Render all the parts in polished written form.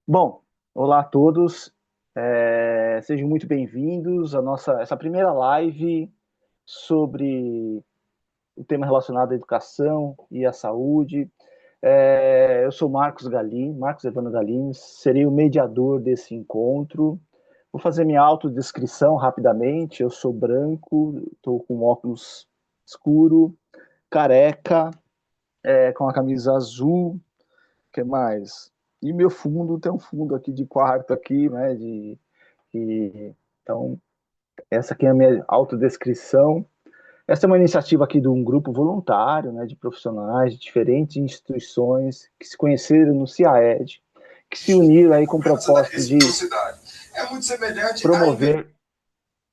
Bom, olá a todos, sejam muito bem-vindos à essa primeira live sobre o tema relacionado à educação e à saúde. Eu sou Marcos Evano Galim, serei o mediador desse encontro. Vou fazer minha autodescrição rapidamente. Eu sou branco, estou com óculos escuro, careca, com a camisa azul. Que mais? E meu fundo tem um fundo aqui de quarto aqui, né? Então, essa aqui é a minha autodescrição. Essa é uma iniciativa aqui de um grupo voluntário, né, de profissionais de diferentes instituições que se conheceram no CIAED, que se uniram aí com o propósito de É muito semelhante à promover,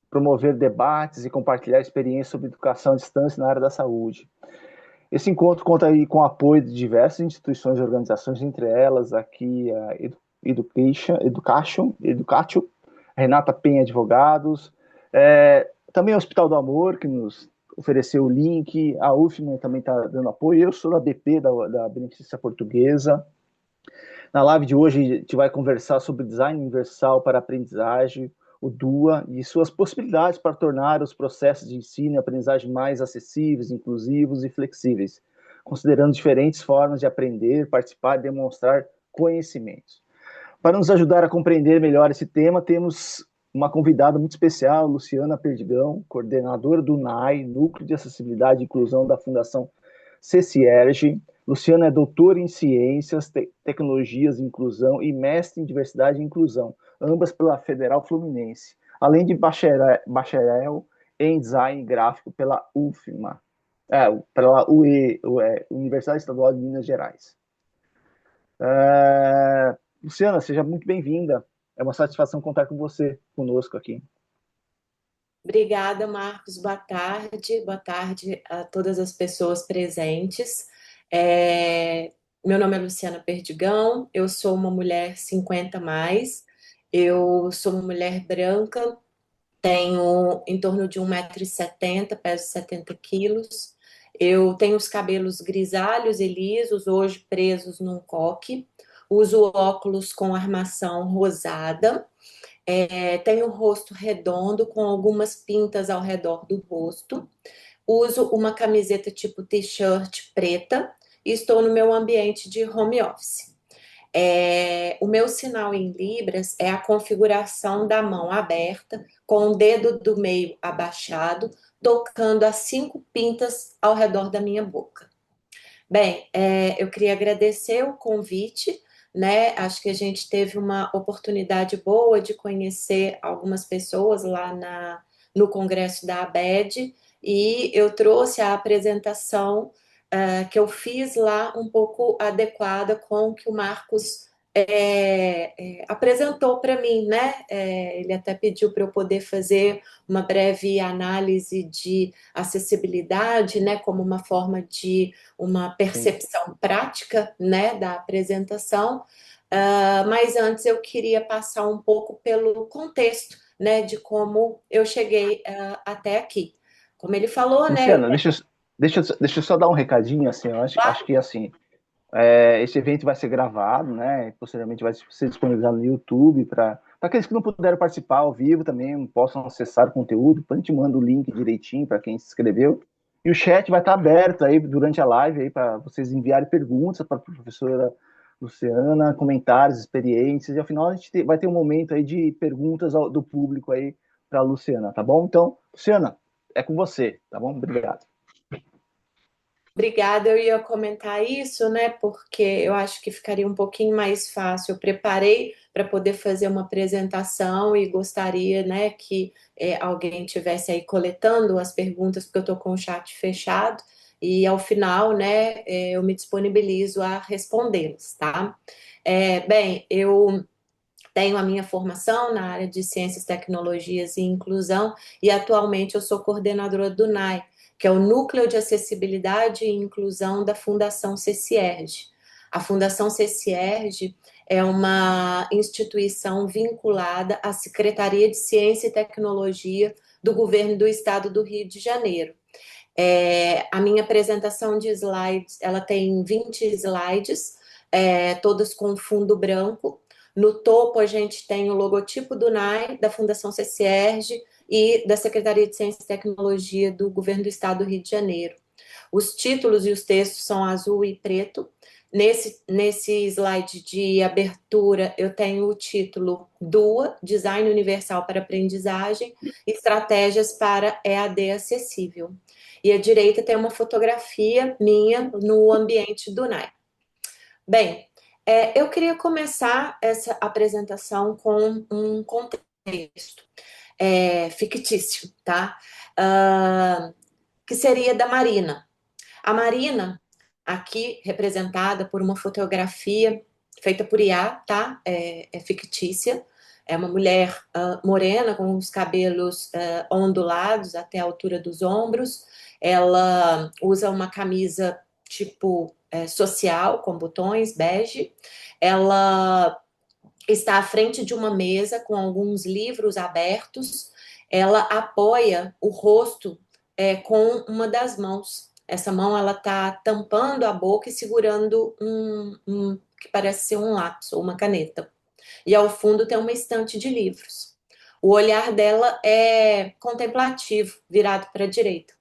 promover debates e compartilhar experiências sobre educação à distância na área da saúde. Esse encontro conta aí com o apoio de diversas instituições e organizações, entre elas aqui a Education, Renata Penha Advogados, também o Hospital do Amor, que nos ofereceu o link, a UFMA também está dando apoio, eu sou da BP, da Beneficência Portuguesa. Na live de hoje, a gente vai conversar sobre design universal para aprendizagem, o DUA, e suas possibilidades para tornar os processos de ensino e aprendizagem mais acessíveis, inclusivos e flexíveis, considerando diferentes formas de aprender, participar e demonstrar conhecimentos. Para nos ajudar a compreender melhor esse tema, temos uma convidada muito especial, Luciana Perdigão, coordenadora do NAI, Núcleo de Acessibilidade e Inclusão da Fundação CCIERG. Luciana é doutora em Ciências, Tecnologias e Inclusão e mestre em Diversidade e Inclusão, ambas pela Federal Fluminense, além de bacharel em Design Gráfico pela UFMA, pela Universidade Estadual de Minas Gerais. Luciana, seja muito bem-vinda. É uma satisfação contar com você, conosco aqui. Obrigada, Marcos. Boa tarde. Boa tarde a todas as pessoas presentes. É, Meu nome é Luciana Perdigão, eu sou uma mulher 50 mais, eu sou uma mulher branca, tenho em torno de 1,70 m, peso 70 quilos. Eu tenho os cabelos grisalhos e lisos, hoje presos num coque. Uso óculos com armação rosada. Tenho o rosto redondo com algumas pintas ao redor do rosto. Uso uma camiseta tipo t-shirt preta e estou no meu ambiente de home office. O meu sinal em Libras é a configuração da mão aberta, com o dedo do meio abaixado, tocando as 5 pintas ao redor da minha boca. Bem, eu queria agradecer o convite, né? Acho que a gente teve uma oportunidade boa de conhecer algumas pessoas lá no Congresso da ABED e eu trouxe a apresentação que eu fiz lá um pouco adequada com o que o Marcos apresentou para mim, né? Ele até pediu para eu poder fazer uma breve análise de acessibilidade, né? Como uma forma de uma Sim. percepção prática, né, da apresentação. Mas antes eu queria passar um pouco pelo contexto, né, de como eu cheguei até aqui. Como ele falou, né, eu Luciana, deixa eu só dar um recadinho, assim, eu acho que, assim, esse evento vai ser gravado, né, posteriormente vai ser disponibilizado no YouTube para aqueles que não puderam participar ao vivo também possam acessar o conteúdo, depois a gente manda o link direitinho para quem se inscreveu, e o chat vai estar aberto aí durante a live aí para vocês enviarem perguntas para a professora Luciana, comentários, experiências, e ao final a gente vai ter um momento aí de perguntas do público aí para a Luciana, tá bom? Então, Luciana, é com você, tá bom? Obrigado. Obrigada, eu ia comentar isso, né? Porque eu acho que ficaria um pouquinho mais fácil. Eu preparei para poder fazer uma apresentação e gostaria, né, que alguém tivesse aí coletando as perguntas, porque eu estou com o chat fechado e ao final, né, eu me disponibilizo a respondê-las, tá? Bem, eu tenho a minha formação na área de Ciências, Tecnologias e Inclusão e atualmente eu sou coordenadora do NAI, que é o Núcleo de Acessibilidade e Inclusão da Fundação CCIERG. A Fundação CCIERG é uma instituição vinculada à Secretaria de Ciência e Tecnologia do Governo do Estado do Rio de Janeiro. A minha apresentação de slides, ela tem 20 slides, todas com fundo branco. No topo, a gente tem o logotipo do NAI, da Fundação CCERJ e da Secretaria de Ciência e Tecnologia do Governo do Estado do Rio de Janeiro. Os títulos e os textos são azul e preto. Nesse slide de abertura, eu tenho o título DUA, Design Universal para Aprendizagem, Estratégias para EAD Acessível. E à direita tem uma fotografia minha no ambiente do NAI. Bem, eu queria começar essa apresentação com um contexto fictício, tá? Que seria da Marina. A Marina, aqui representada por uma fotografia feita por IA, tá? É fictícia. É uma mulher morena com os cabelos ondulados até a altura dos ombros. Ela usa uma camisa tipo social, com botões, bege. Ela está à frente de uma mesa com alguns livros abertos. Ela apoia o rosto com uma das mãos. Essa mão ela está tampando a boca e segurando um que parece ser um lápis ou uma caneta. E ao fundo tem uma estante de livros. O olhar dela é contemplativo, virado para a direita,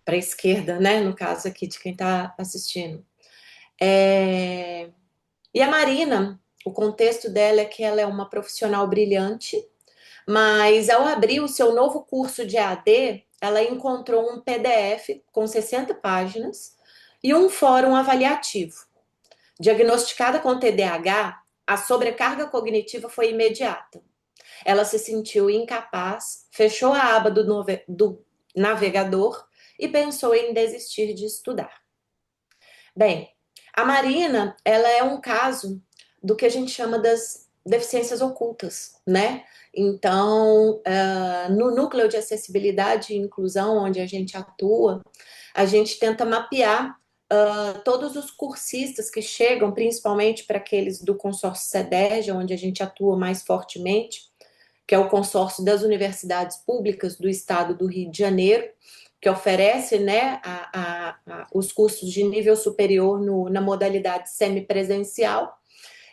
para a esquerda, né? No caso aqui de quem está assistindo. E a Marina, o contexto dela é que ela é uma profissional brilhante, mas ao abrir o seu novo curso de AD, ela encontrou um PDF com 60 páginas e um fórum avaliativo. Diagnosticada com TDAH, a sobrecarga cognitiva foi imediata. Ela se sentiu incapaz, fechou a aba do navegador e pensou em desistir de estudar. Bem, a Marina, ela é um caso do que a gente chama das deficiências ocultas, né? Então, no núcleo de acessibilidade e inclusão, onde a gente atua, a gente tenta mapear todos os cursistas que chegam, principalmente para aqueles do consórcio CEDERJ, onde a gente atua mais fortemente, que é o consórcio das universidades públicas do estado do Rio de Janeiro, que oferece, né, os cursos de nível superior na modalidade semipresencial.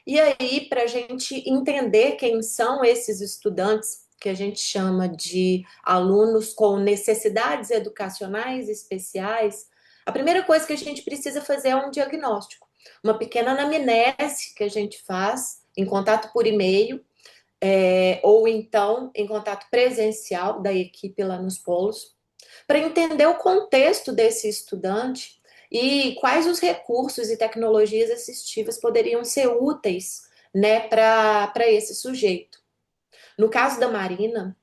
E aí, para a gente entender quem são esses estudantes, que a gente chama de alunos com necessidades educacionais especiais, a primeira coisa que a gente precisa fazer é um diagnóstico, uma pequena anamnese que a gente faz em contato por e-mail, ou então em contato presencial da equipe lá nos polos, para entender o contexto desse estudante e quais os recursos e tecnologias assistivas poderiam ser úteis, né, para esse sujeito. No caso da Marina,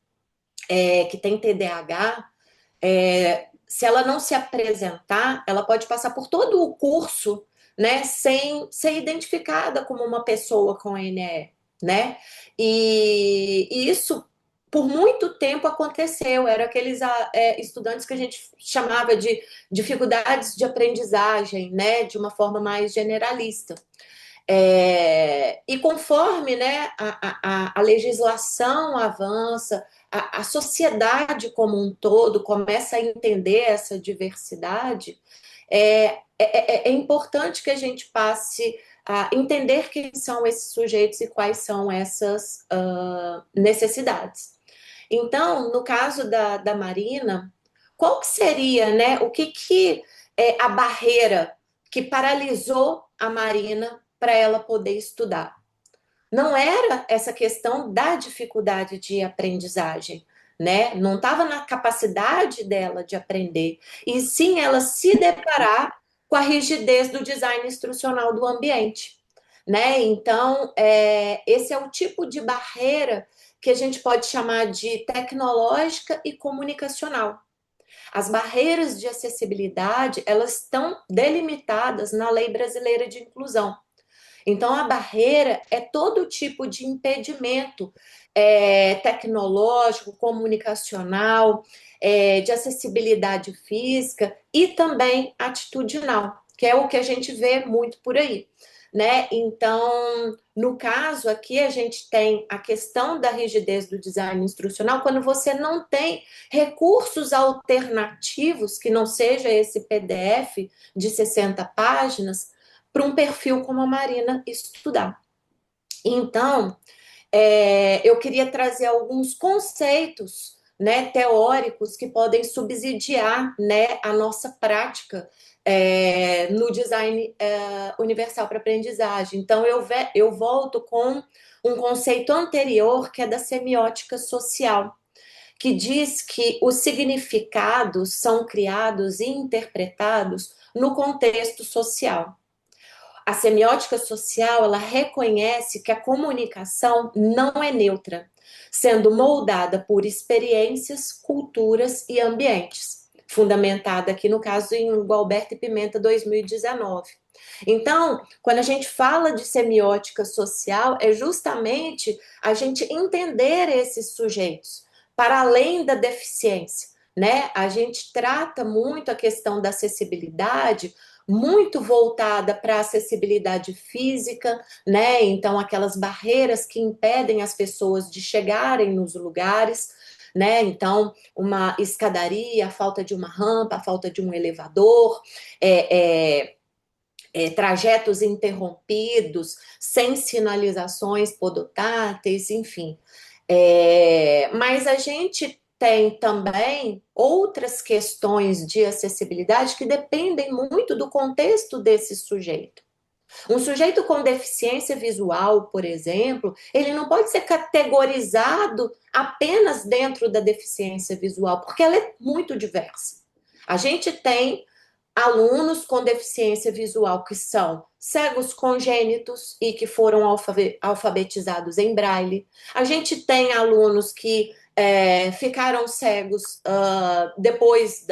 que tem TDAH, se ela não se apresentar, ela pode passar por todo o curso, né, sem ser identificada como uma pessoa com NE, né? E isso por muito tempo aconteceu. Era aqueles estudantes que a gente chamava de dificuldades de aprendizagem, né, de uma forma mais generalista. E conforme, né, a legislação avança, a sociedade como um todo começa a entender essa diversidade, é importante que a gente passe a entender quem são esses sujeitos e quais são essas necessidades. Então, no caso da Marina, qual que seria, né, o que é a barreira que paralisou a Marina para ela poder estudar? Não era essa questão da dificuldade de aprendizagem, né? Não estava na capacidade dela de aprender, e sim ela se deparar com a rigidez do design instrucional do ambiente, né? Então, esse é o tipo de barreira que a gente pode chamar de tecnológica e comunicacional. As barreiras de acessibilidade, elas estão delimitadas na Lei Brasileira de Inclusão. Então, a barreira é todo tipo de impedimento tecnológico, comunicacional, de acessibilidade física e também atitudinal, que é o que a gente vê muito por aí, né? Então, no caso aqui, a gente tem a questão da rigidez do design instrucional quando você não tem recursos alternativos, que não seja esse PDF de 60 páginas, para um perfil como a Marina estudar. Então, eu queria trazer alguns conceitos, né, teóricos que podem subsidiar, né, a nossa prática no design universal para aprendizagem. Então, eu volto com um conceito anterior, que é da semiótica social, que diz que os significados são criados e interpretados no contexto social. A semiótica social, ela reconhece que a comunicação não é neutra, sendo moldada por experiências, culturas e ambientes, fundamentada aqui no caso em Gualberto e Pimenta 2019. Então, quando a gente fala de semiótica social, é justamente a gente entender esses sujeitos para além da deficiência, né? A gente trata muito a questão da acessibilidade muito voltada para a acessibilidade física, né? Então, aquelas barreiras que impedem as pessoas de chegarem nos lugares, né? Então, uma escadaria, a falta de uma rampa, a falta de um elevador, trajetos interrompidos, sem sinalizações podotáteis, enfim. Mas a gente tem também outras questões de acessibilidade que dependem muito do contexto desse sujeito. Um sujeito com deficiência visual, por exemplo, ele não pode ser categorizado apenas dentro da deficiência visual, porque ela é muito diversa. A gente tem alunos com deficiência visual que são cegos congênitos e que foram alfabetizados em braille. A gente tem alunos que ficaram cegos depois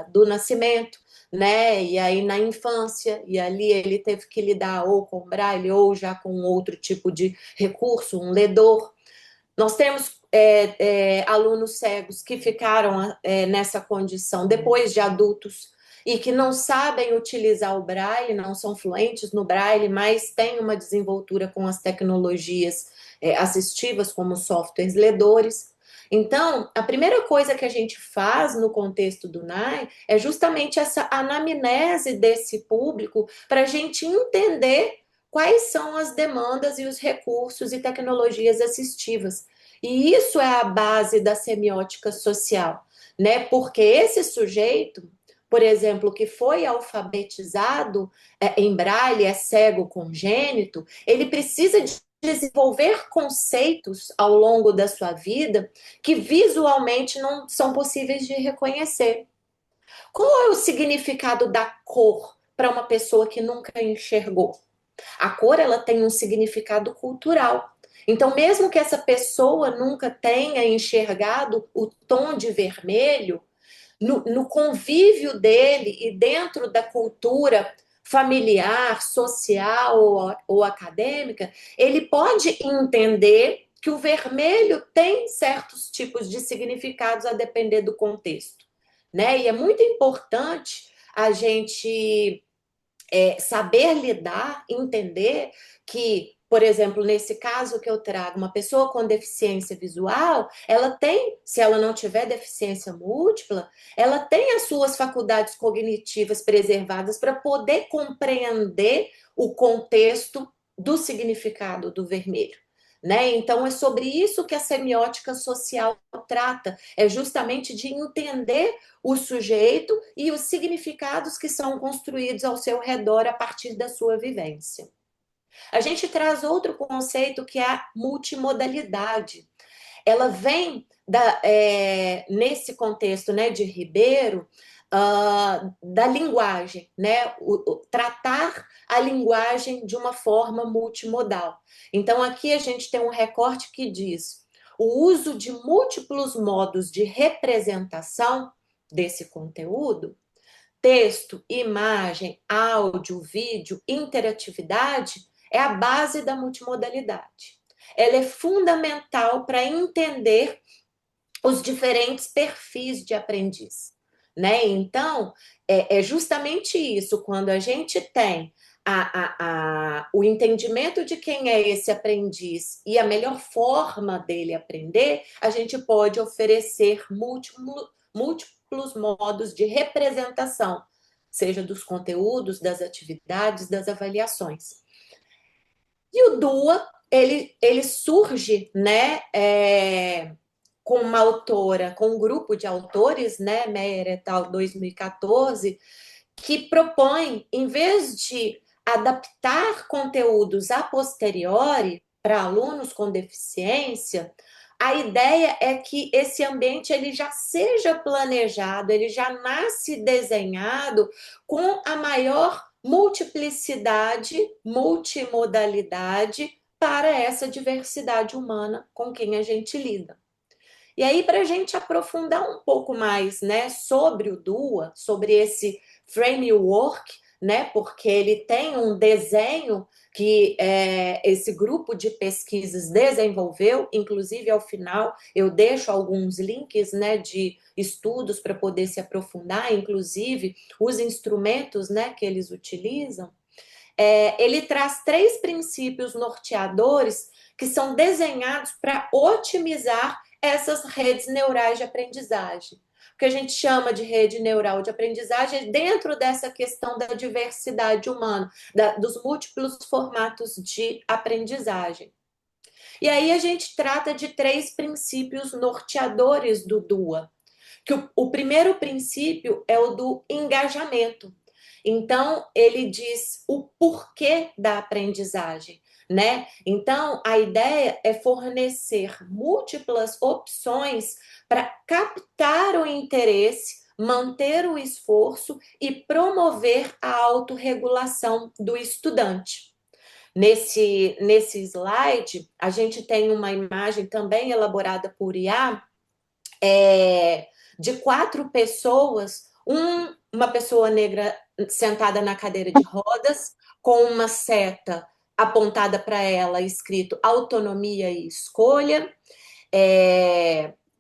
do nascimento, né? E aí na infância, e ali ele teve que lidar ou com braille ou já com outro tipo de recurso, um ledor. Nós temos alunos cegos que ficaram nessa condição depois de adultos e que não sabem utilizar o braille, não são fluentes no braille, mas têm uma desenvoltura com as tecnologias assistivas, como softwares ledores. Então, a primeira coisa que a gente faz no contexto do NAI é justamente essa anamnese desse público para a gente entender quais são as demandas e os recursos e tecnologias assistivas. E isso é a base da semiótica social, né? Porque esse sujeito, por exemplo, que foi alfabetizado em braille, é cego congênito, ele precisa de desenvolver conceitos ao longo da sua vida que visualmente não são possíveis de reconhecer. Qual é o significado da cor para uma pessoa que nunca enxergou? A cor, ela tem um significado cultural. Então, mesmo que essa pessoa nunca tenha enxergado o tom de vermelho, no convívio dele e dentro da cultura familiar, social ou acadêmica, ele pode entender que o vermelho tem certos tipos de significados a depender do contexto, né? E é muito importante a gente saber lidar, entender que, por exemplo, nesse caso que eu trago, uma pessoa com deficiência visual, ela tem, se ela não tiver deficiência múltipla, ela tem as suas faculdades cognitivas preservadas para poder compreender o contexto do significado do vermelho. Né? Então, é sobre isso que a semiótica social trata, é justamente de entender o sujeito e os significados que são construídos ao seu redor a partir da sua vivência. A gente traz outro conceito que é a multimodalidade. Ela vem nesse contexto, né, de Ribeiro, da linguagem, né? Tratar a linguagem de uma forma multimodal. Então, aqui a gente tem um recorte que diz o uso de múltiplos modos de representação desse conteúdo, texto, imagem, áudio, vídeo, interatividade, é a base da multimodalidade. Ela é fundamental para entender os diferentes perfis de aprendiz, né? Então, é justamente isso, quando a gente tem o entendimento de quem é esse aprendiz e a melhor forma dele aprender, a gente pode oferecer múltiplos modos de representação, seja dos conteúdos, das atividades, das avaliações. E o DUA ele surge, né, com uma autora, com um grupo de autores, né, Meyer et al. 2014, que propõe, em vez de adaptar conteúdos a posteriori para alunos com deficiência, a ideia é que esse ambiente ele já seja planejado, ele já nasce desenhado com a maior multiplicidade, multimodalidade para essa diversidade humana com quem a gente lida. E aí, para a gente aprofundar um pouco mais, né, sobre o DUA, sobre esse framework, né, porque ele tem um desenho que esse grupo de pesquisas desenvolveu, inclusive ao final eu deixo alguns links, né, de estudos para poder se aprofundar, inclusive os instrumentos, né, que eles utilizam. Ele traz 3 princípios norteadores que são desenhados para otimizar essas redes neurais de aprendizagem. O que a gente chama de rede neural de aprendizagem é dentro dessa questão da diversidade humana, dos múltiplos formatos de aprendizagem. E aí a gente trata de 3 princípios norteadores do DUA. Que o primeiro princípio é o do engajamento. Então, ele diz o porquê da aprendizagem, né? Então, a ideia é fornecer múltiplas opções para captar o interesse, manter o esforço e promover a autorregulação do estudante. Nesse slide, a gente tem uma imagem também elaborada por IA, de 4 pessoas, uma pessoa negra sentada na cadeira de rodas, com uma seta apontada para ela, escrito autonomia e escolha,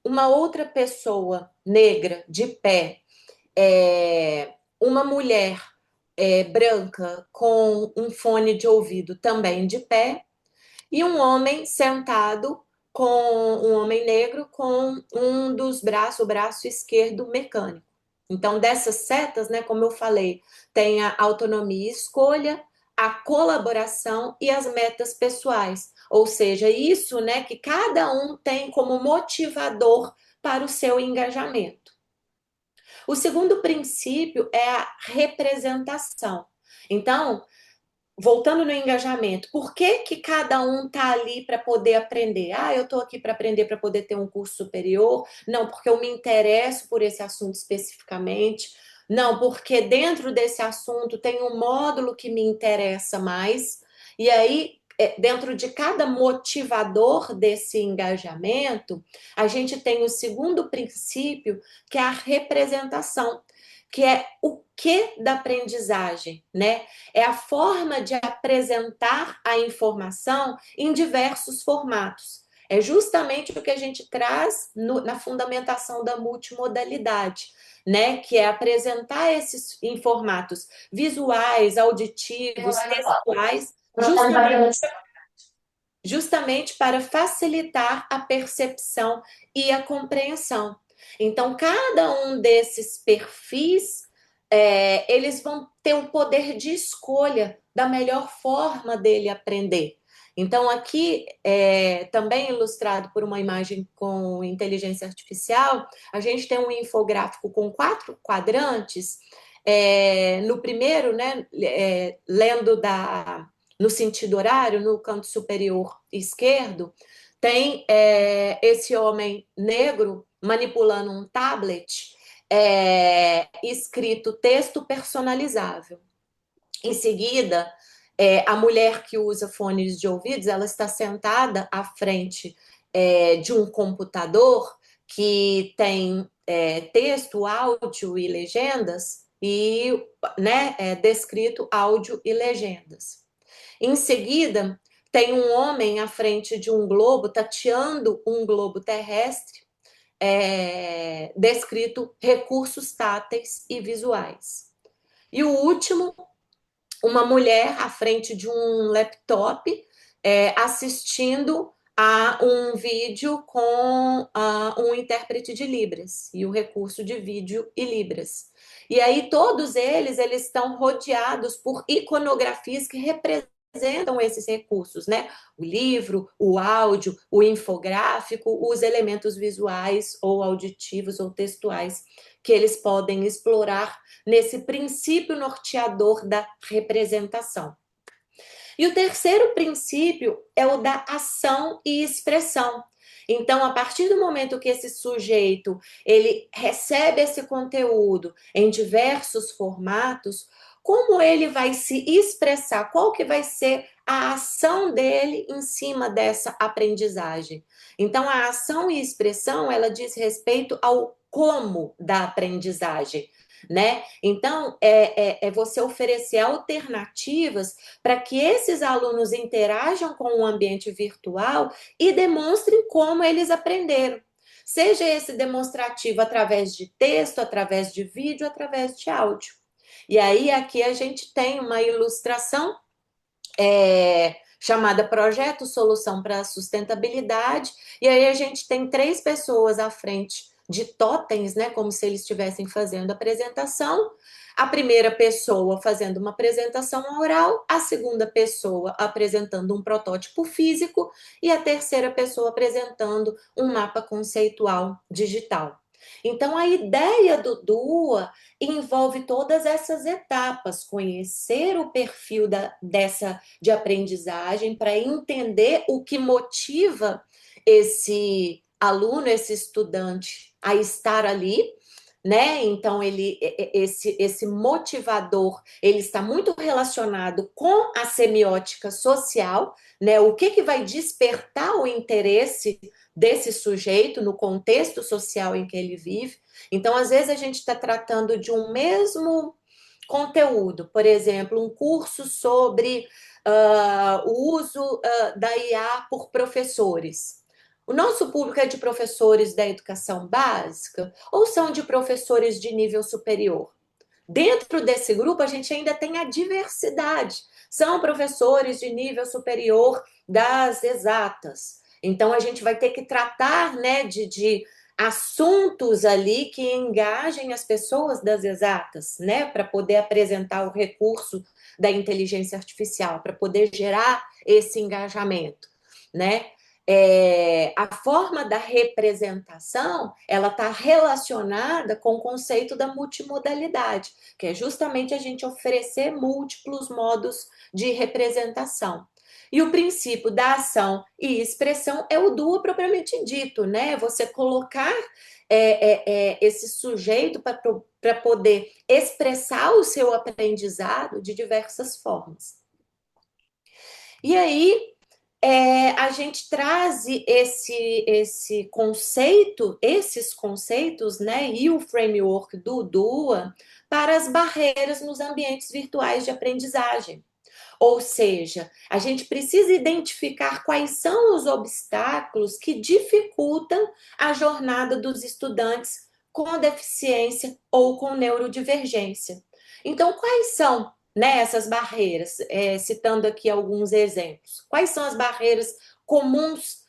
uma outra pessoa negra de pé, uma mulher branca com um fone de ouvido também de pé, e um homem sentado com um homem negro com um dos braços, o braço esquerdo mecânico. Então, dessas setas, né, como eu falei, tem a autonomia e escolha, a colaboração e as metas pessoais. Ou seja, isso, né, que cada um tem como motivador para o seu engajamento. O segundo princípio é a representação. Então, voltando no engajamento, por que que cada um está ali para poder aprender? Ah, eu estou aqui para aprender para poder ter um curso superior? Não, porque eu me interesso por esse assunto especificamente. Não, porque dentro desse assunto tem um módulo que me interessa mais. E aí, dentro de cada motivador desse engajamento, a gente tem o segundo princípio, que é a representação, que é o que da aprendizagem, né? É a forma de apresentar a informação em diversos formatos. É justamente o que a gente traz na fundamentação da multimodalidade, né? Que é apresentar esses em formatos visuais, auditivos, textuais, justamente para facilitar a percepção e a compreensão. Então, cada um desses perfis, eles vão ter o poder de escolha da melhor forma dele aprender. Então, aqui, também ilustrado por uma imagem com inteligência artificial, a gente tem um infográfico com 4 quadrantes. No primeiro, né, lendo no sentido horário, no canto superior esquerdo, tem esse homem negro manipulando um tablet escrito texto personalizável. Em seguida, a mulher que usa fones de ouvidos, ela está sentada à frente de um computador que tem texto, áudio e legendas, e né, descrito áudio e legendas. Em seguida, tem um homem à frente de um globo, tateando um globo terrestre, descrito recursos táteis e visuais. E o último, uma mulher à frente de um laptop, assistindo a um vídeo com um intérprete de Libras e o recurso de vídeo e Libras. E aí todos eles estão rodeados por iconografias que representam apresentam esses recursos, né? O livro, o áudio, o infográfico, os elementos visuais ou auditivos ou textuais que eles podem explorar nesse princípio norteador da representação. E o terceiro princípio é o da ação e expressão. Então, a partir do momento que esse sujeito ele recebe esse conteúdo em diversos formatos, como ele vai se expressar? Qual que vai ser a ação dele em cima dessa aprendizagem? Então, a ação e expressão, ela diz respeito ao como da aprendizagem, né? Então, é você oferecer alternativas para que esses alunos interajam com o ambiente virtual e demonstrem como eles aprenderam. Seja esse demonstrativo através de texto, através de vídeo, através de áudio. E aí, aqui a gente tem uma ilustração chamada Projeto Solução para a Sustentabilidade, e aí a gente tem 3 pessoas à frente de totens, né, como se eles estivessem fazendo a apresentação. A primeira pessoa fazendo uma apresentação oral, a segunda pessoa apresentando um protótipo físico e a terceira pessoa apresentando um mapa conceitual digital. Então, a ideia do DUA envolve todas essas etapas, conhecer o perfil de aprendizagem para entender o que motiva esse aluno, esse estudante a estar ali, né? Então, esse motivador, ele está muito relacionado com a semiótica social, né? O que vai despertar o interesse desse sujeito no contexto social em que ele vive. Então, às vezes, a gente está tratando de um mesmo conteúdo, por exemplo, um curso sobre o uso da IA por professores. O nosso público é de professores da educação básica ou são de professores de nível superior? Dentro desse grupo, a gente ainda tem a diversidade. São professores de nível superior das exatas. Então, a gente vai ter que tratar, né, de assuntos ali que engajem as pessoas das exatas, né, para poder apresentar o recurso da inteligência artificial, para poder gerar esse engajamento, né? A forma da representação, ela está relacionada com o conceito da multimodalidade, que é justamente a gente oferecer múltiplos modos de representação. E o princípio da ação e expressão é o duo propriamente dito, né? Você colocar esse sujeito para poder expressar o seu aprendizado de diversas formas. E aí, a gente traz esse conceito, esses conceitos, né, e o framework do DUA para as barreiras nos ambientes virtuais de aprendizagem. Ou seja, a gente precisa identificar quais são os obstáculos que dificultam a jornada dos estudantes com deficiência ou com neurodivergência. Então, quais são, né, essas barreiras? Citando aqui alguns exemplos. Quais são as barreiras comuns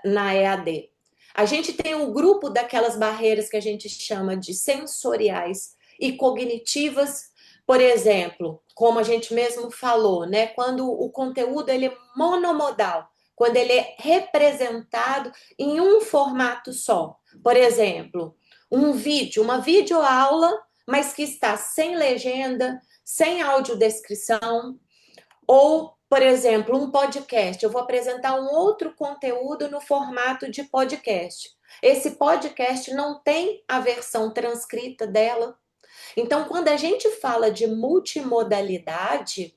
na EAD? A gente tem um grupo daquelas barreiras que a gente chama de sensoriais e cognitivas. Por exemplo, como a gente mesmo falou, né, quando o conteúdo ele é monomodal, quando ele é representado em um formato só. Por exemplo, um vídeo, uma videoaula, mas que está sem legenda, sem audiodescrição, ou, por exemplo, um podcast. Eu vou apresentar um outro conteúdo no formato de podcast. Esse podcast não tem a versão transcrita dela. Então, quando a gente fala de multimodalidade,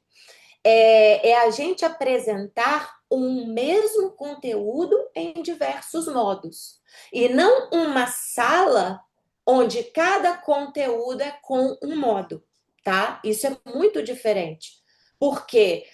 é a gente apresentar um mesmo conteúdo em diversos modos. E não uma sala onde cada conteúdo é com um modo, tá? Isso é muito diferente. Porque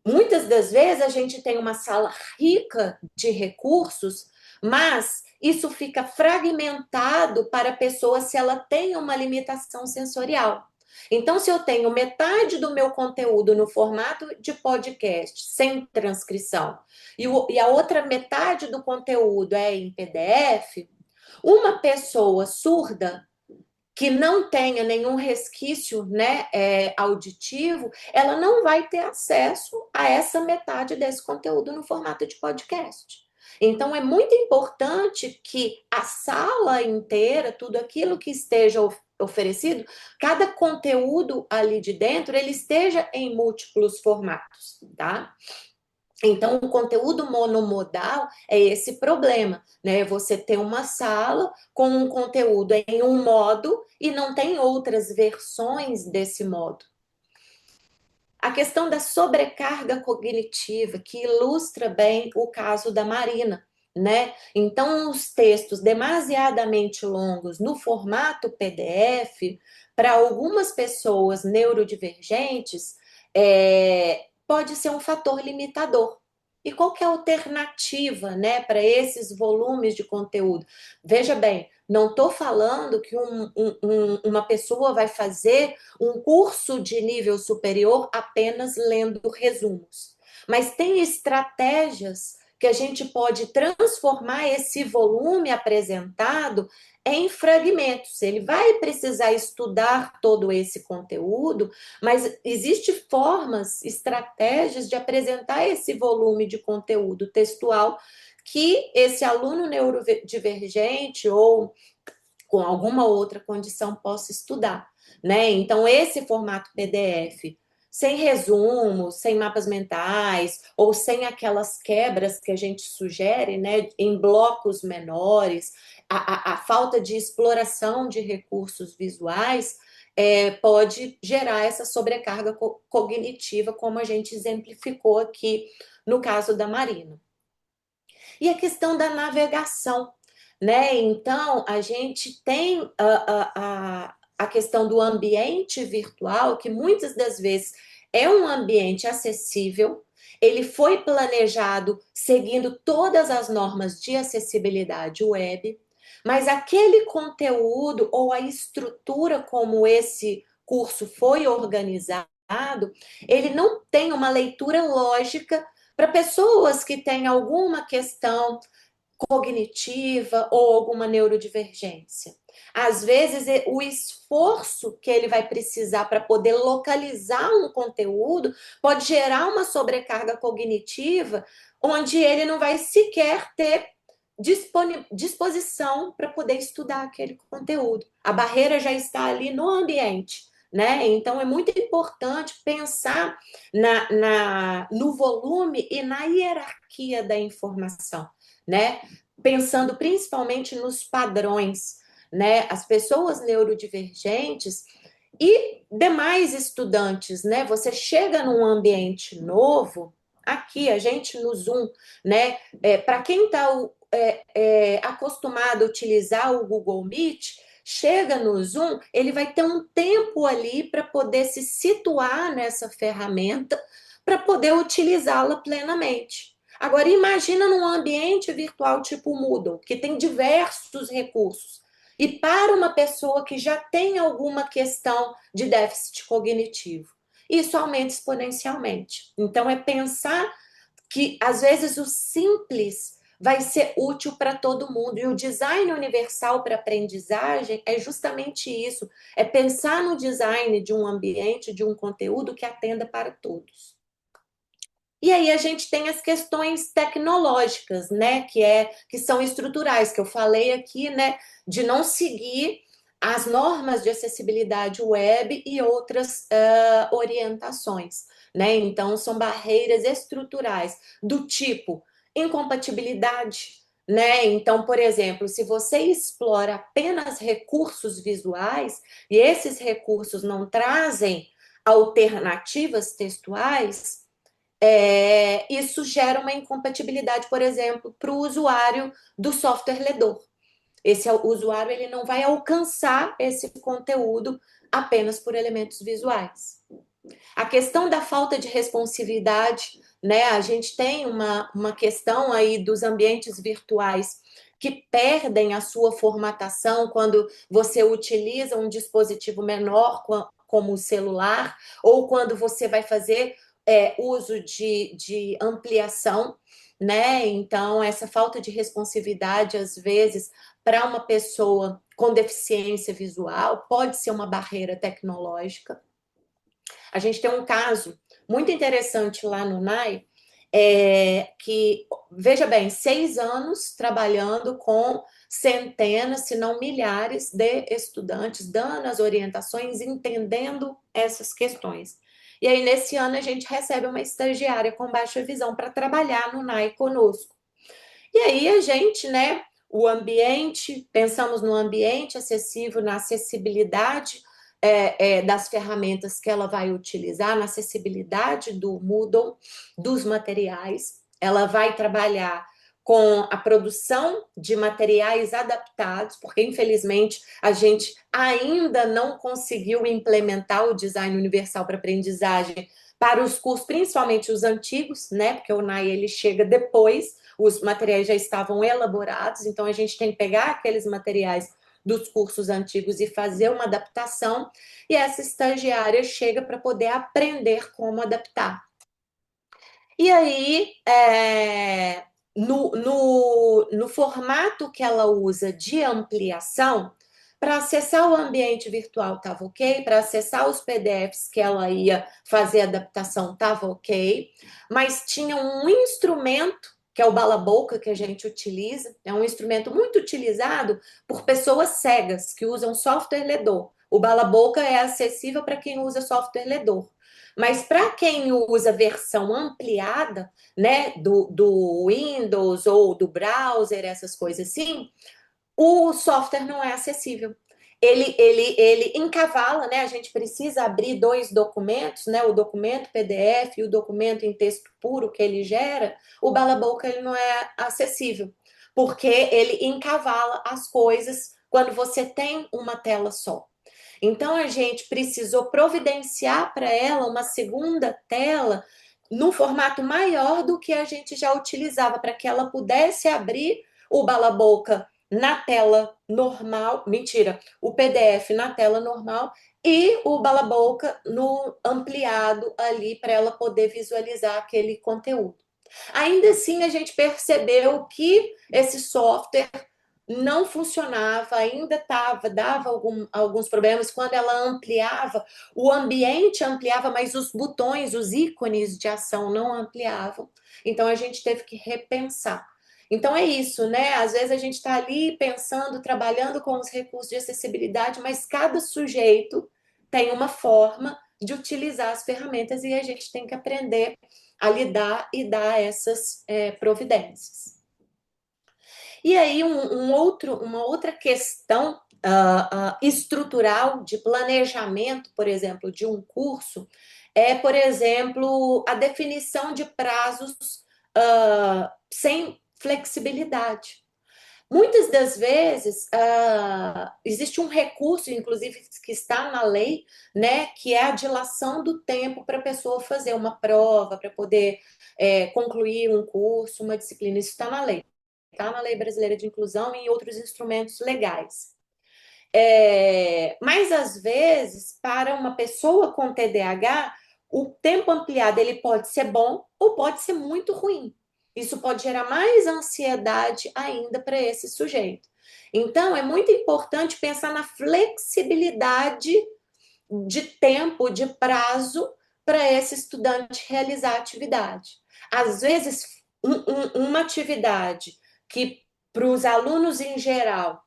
muitas das vezes a gente tem uma sala rica de recursos, mas isso fica fragmentado para a pessoa se ela tem uma limitação sensorial. Então, se eu tenho metade do meu conteúdo no formato de podcast, sem transcrição, e a outra metade do conteúdo é em PDF, uma pessoa surda que não tenha nenhum resquício, né, auditivo, ela não vai ter acesso a essa metade desse conteúdo no formato de podcast. Então, é muito importante que a sala inteira, tudo aquilo que esteja oferecido, cada conteúdo ali de dentro, ele esteja em múltiplos formatos, tá? Então, o conteúdo monomodal é esse problema, né? Você tem uma sala com um conteúdo em um modo e não tem outras versões desse modo. A questão da sobrecarga cognitiva, que ilustra bem o caso da Marina, né? Então, os textos demasiadamente longos no formato PDF, para algumas pessoas neurodivergentes, pode ser um fator limitador. E qual que é a alternativa, né, para esses volumes de conteúdo? Veja bem, não estou falando que uma pessoa vai fazer um curso de nível superior apenas lendo resumos. Mas tem estratégias que a gente pode transformar esse volume apresentado em fragmentos. Ele vai precisar estudar todo esse conteúdo, mas existem formas, estratégias de apresentar esse volume de conteúdo textual que esse aluno neurodivergente ou com alguma outra condição possa estudar, né? Então, esse formato PDF, sem resumos, sem mapas mentais, ou sem aquelas quebras que a gente sugere, né, em blocos menores, a falta de exploração de recursos visuais pode gerar essa sobrecarga cognitiva, como a gente exemplificou aqui no caso da Marina. E a questão da navegação, né? Então, a gente tem a questão do ambiente virtual, que muitas das vezes é um ambiente acessível, ele foi planejado seguindo todas as normas de acessibilidade web, mas aquele conteúdo ou a estrutura como esse curso foi organizado, ele não tem uma leitura lógica para pessoas que têm alguma questão cognitiva ou alguma neurodivergência. Às vezes, o esforço que ele vai precisar para poder localizar um conteúdo pode gerar uma sobrecarga cognitiva, onde ele não vai sequer ter disposição para poder estudar aquele conteúdo. A barreira já está ali no ambiente. Né? Então, é muito importante pensar no volume e na hierarquia da informação, né? Pensando principalmente nos padrões, né? As pessoas neurodivergentes e demais estudantes, né? Você chega num ambiente novo, aqui a gente no Zoom, né? Para quem está acostumado a utilizar o Google Meet, chega no Zoom, ele vai ter um tempo ali para poder se situar nessa ferramenta para poder utilizá-la plenamente. Agora, imagina num ambiente virtual tipo Moodle, que tem diversos recursos. E para uma pessoa que já tem alguma questão de déficit cognitivo, isso aumenta exponencialmente. Então, é pensar que, às vezes, o simples vai ser útil para todo mundo. E o design universal para aprendizagem é justamente isso: é pensar no design de um ambiente, de um conteúdo que atenda para todos. E aí a gente tem as questões tecnológicas, né, que são estruturais, que eu falei aqui, né, de não seguir as normas de acessibilidade web e outras orientações, né? Então são barreiras estruturais do tipo incompatibilidade, né? Então, por exemplo, se você explora apenas recursos visuais e esses recursos não trazem alternativas textuais, isso gera uma incompatibilidade, por exemplo, para o usuário do software ledor. Esse usuário ele não vai alcançar esse conteúdo apenas por elementos visuais. A questão da falta de responsividade, né? A gente tem uma questão aí dos ambientes virtuais que perdem a sua formatação quando você utiliza um dispositivo menor, como o celular, ou quando você vai fazer uso de ampliação, né? Então, essa falta de responsividade, às vezes, para uma pessoa com deficiência visual, pode ser uma barreira tecnológica. A gente tem um caso muito interessante lá no NAI, que, veja bem, 6 anos trabalhando com centenas, se não milhares de estudantes, dando as orientações, entendendo essas questões. E aí, nesse ano, a gente recebe uma estagiária com baixa visão para trabalhar no NAI conosco. E aí, a gente, né, o ambiente, pensamos no ambiente acessível, na acessibilidade das ferramentas que ela vai utilizar, na acessibilidade do Moodle, dos materiais. Ela vai trabalhar com a produção de materiais adaptados, porque infelizmente a gente ainda não conseguiu implementar o design universal para aprendizagem para os cursos, principalmente os antigos, né? Porque o NAI ele chega depois, os materiais já estavam elaborados, então a gente tem que pegar aqueles materiais dos cursos antigos e fazer uma adaptação, e essa estagiária chega para poder aprender como adaptar. E aí, no formato que ela usa de ampliação, para acessar o ambiente virtual estava ok, para acessar os PDFs que ela ia fazer adaptação estava ok, mas tinha um instrumento, que é o bala-boca que a gente utiliza, é um instrumento muito utilizado por pessoas cegas que usam software ledor. O bala-boca é acessível para quem usa software ledor. Mas para quem usa versão ampliada, né, do Windows ou do browser, essas coisas assim, o software não é acessível. Ele encavala, né? A gente precisa abrir 2 documentos, né? O documento PDF e o documento em texto puro que ele gera. O bala-boca ele não é acessível, porque ele encavala as coisas quando você tem uma tela só. Então a gente precisou providenciar para ela uma segunda tela num formato maior do que a gente já utilizava, para que ela pudesse abrir o bala-boca na tela normal, mentira, o PDF na tela normal e o bala-boca no ampliado ali para ela poder visualizar aquele conteúdo. Ainda assim, a gente percebeu que esse software não funcionava, ainda dava alguns problemas. Quando ela ampliava, o ambiente ampliava, mas os botões, os ícones de ação não ampliavam. Então a gente teve que repensar. Então é isso, né? Às vezes a gente está ali pensando, trabalhando com os recursos de acessibilidade, mas cada sujeito tem uma forma de utilizar as ferramentas e a gente tem que aprender a lidar e dar essas providências. E aí, uma outra questão estrutural de planejamento, por exemplo, de um curso, é, por exemplo, a definição de prazos sem flexibilidade. Muitas das vezes existe um recurso, inclusive que está na lei, né, que é a dilação do tempo para a pessoa fazer uma prova, para poder concluir um curso, uma disciplina. Isso está na lei. Está na Lei Brasileira de Inclusão e em outros instrumentos legais. Mas, às vezes, para uma pessoa com TDAH, o tempo ampliado ele pode ser bom ou pode ser muito ruim. Isso pode gerar mais ansiedade ainda para esse sujeito. Então, é muito importante pensar na flexibilidade de tempo, de prazo para esse estudante realizar a atividade. Às vezes, uma atividade que para os alunos em geral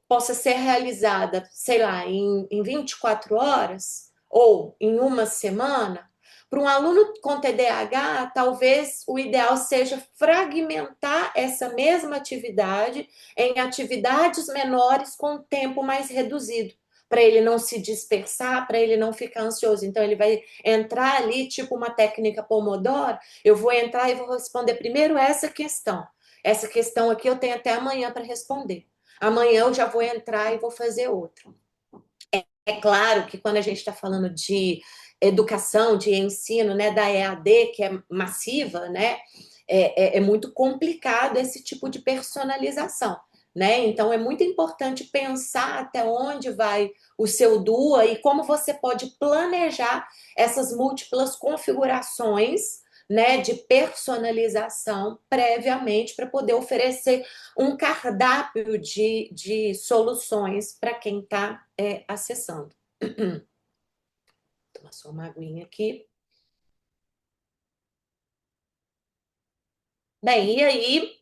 possa ser realizada, sei lá, em 24 horas ou em uma semana, para um aluno com TDAH, talvez o ideal seja fragmentar essa mesma atividade em atividades menores com tempo mais reduzido, para ele não se dispersar, para ele não ficar ansioso. Então, ele vai entrar ali, tipo uma técnica Pomodoro, eu vou entrar e vou responder primeiro essa questão. Essa questão aqui eu tenho até amanhã para responder. Amanhã eu já vou entrar e vou fazer outra. É claro que quando a gente está falando de educação, de ensino, né, da EAD, que é massiva, né, é muito complicado esse tipo de personalização, né? Então é muito importante pensar até onde vai o seu DUA e como você pode planejar essas múltiplas configurações né, de personalização previamente para poder oferecer um cardápio de soluções para quem está acessando. Tomar só uma aguinha aqui. Bem, e aí,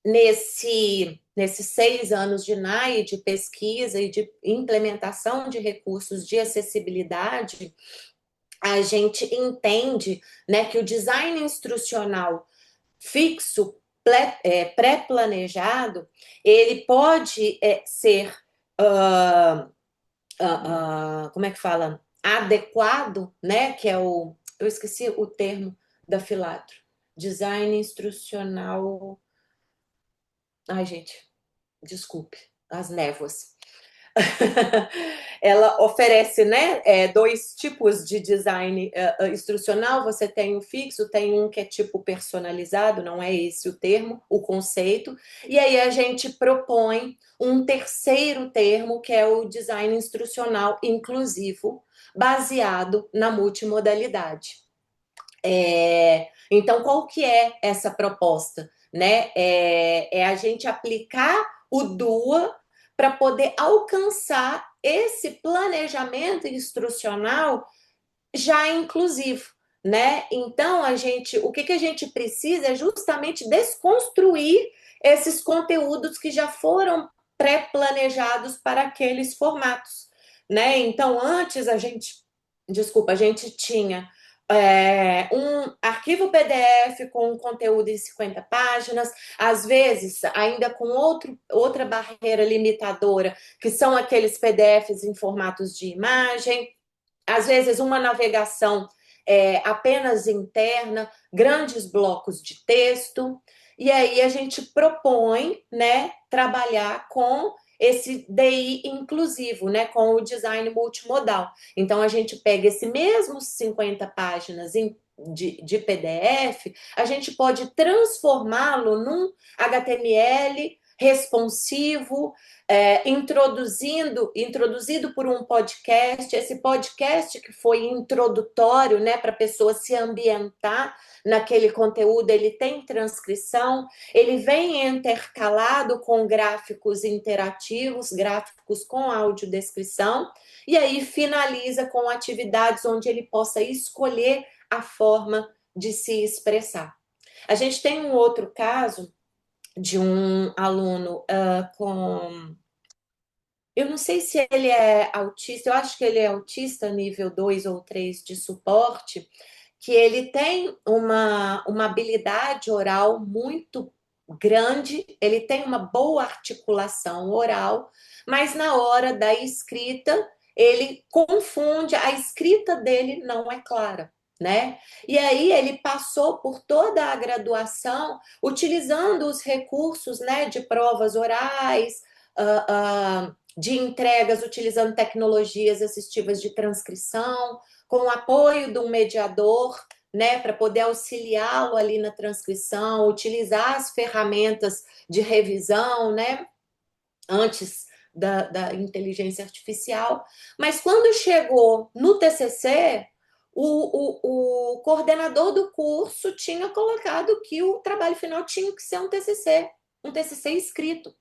nesses 6 anos de NAI, de pesquisa e de implementação de recursos de acessibilidade, a gente entende, né, que o design instrucional fixo, pré-planejado, ele pode ser, como é que fala? Adequado, né? Que é eu esqueci o termo da Filatro. Design instrucional. Ai, gente, desculpe, as névoas. Ela oferece, né, 2 tipos de design instrucional. Você tem o fixo, tem um que é tipo personalizado, não é esse o termo, o conceito. E aí a gente propõe um terceiro termo, que é o design instrucional inclusivo, baseado na multimodalidade. Então, qual que é essa proposta? Né? É a gente aplicar o DUA para poder alcançar esse planejamento instrucional já inclusivo, né? Então, o que a gente precisa é justamente desconstruir esses conteúdos que já foram pré-planejados para aqueles formatos, né? Então, antes a gente tinha um arquivo PDF com um conteúdo em 50 páginas, às vezes ainda com outra barreira limitadora, que são aqueles PDFs em formatos de imagem, às vezes uma navegação apenas interna, grandes blocos de texto, e aí a gente propõe, né, trabalhar com esse DI inclusivo, né, com o design multimodal. Então a gente pega esse mesmo 50 páginas de PDF, a gente pode transformá-lo num HTML responsivo, introduzido por um podcast. Esse podcast que foi introdutório, né, para a pessoa se ambientar naquele conteúdo, ele tem transcrição, ele vem intercalado com gráficos interativos, gráficos com audiodescrição, e aí finaliza com atividades onde ele possa escolher a forma de se expressar. A gente tem um outro caso de um aluno com... Eu não sei se ele é autista, eu acho que ele é autista nível 2 ou 3 de suporte, que ele tem uma habilidade oral muito grande, ele tem uma boa articulação oral, mas na hora da escrita, ele confunde, a escrita dele não é clara, né? E aí ele passou por toda a graduação utilizando os recursos, né, de provas orais, de entregas, utilizando tecnologias assistivas de transcrição, com o apoio de um mediador, né, para poder auxiliá-lo ali na transcrição, utilizar as ferramentas de revisão, né, antes da inteligência artificial. Mas quando chegou no TCC, o coordenador do curso tinha colocado que o trabalho final tinha que ser um TCC escrito,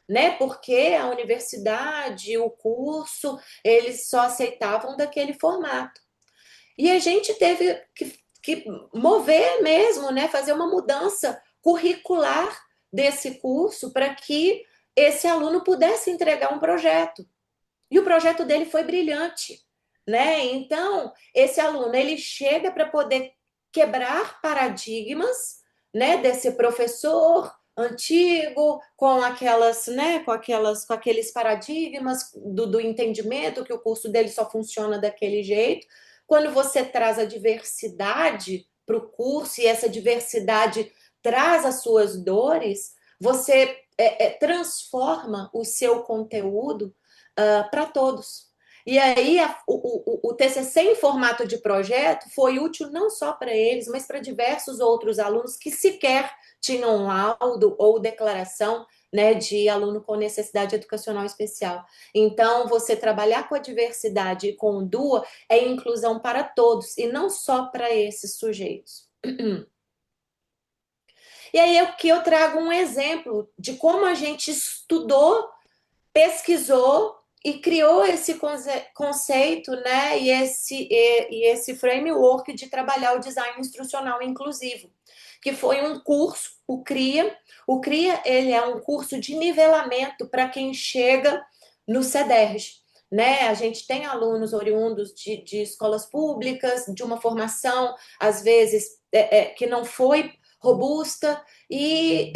né? Porque a universidade, o curso, eles só aceitavam daquele formato. E a gente teve que mover mesmo, né? Fazer uma mudança curricular desse curso para que esse aluno pudesse entregar um projeto. E o projeto dele foi brilhante, né? Então, esse aluno, ele chega para poder quebrar paradigmas, né, desse professor antigo, com aquelas, né, com aqueles paradigmas do entendimento que o curso dele só funciona daquele jeito. Quando você traz a diversidade para o curso e essa diversidade traz as suas dores, você transforma o seu conteúdo para todos. E aí o TCC em formato de projeto foi útil não só para eles, mas para diversos outros alunos que sequer tinham um laudo ou declaração, né, de aluno com necessidade educacional especial. Então, você trabalhar com a diversidade e com o DUA é inclusão para todos e não só para esses sujeitos. E aí aqui eu trago um exemplo de como a gente estudou, pesquisou e criou esse conceito, né, e esse framework de trabalhar o design instrucional inclusivo, que foi um curso, o CRIA. O CRIA, ele é um curso de nivelamento para quem chega no CEDERJ, né? A gente tem alunos oriundos de escolas públicas, de uma formação, às vezes, que não foi robusta, e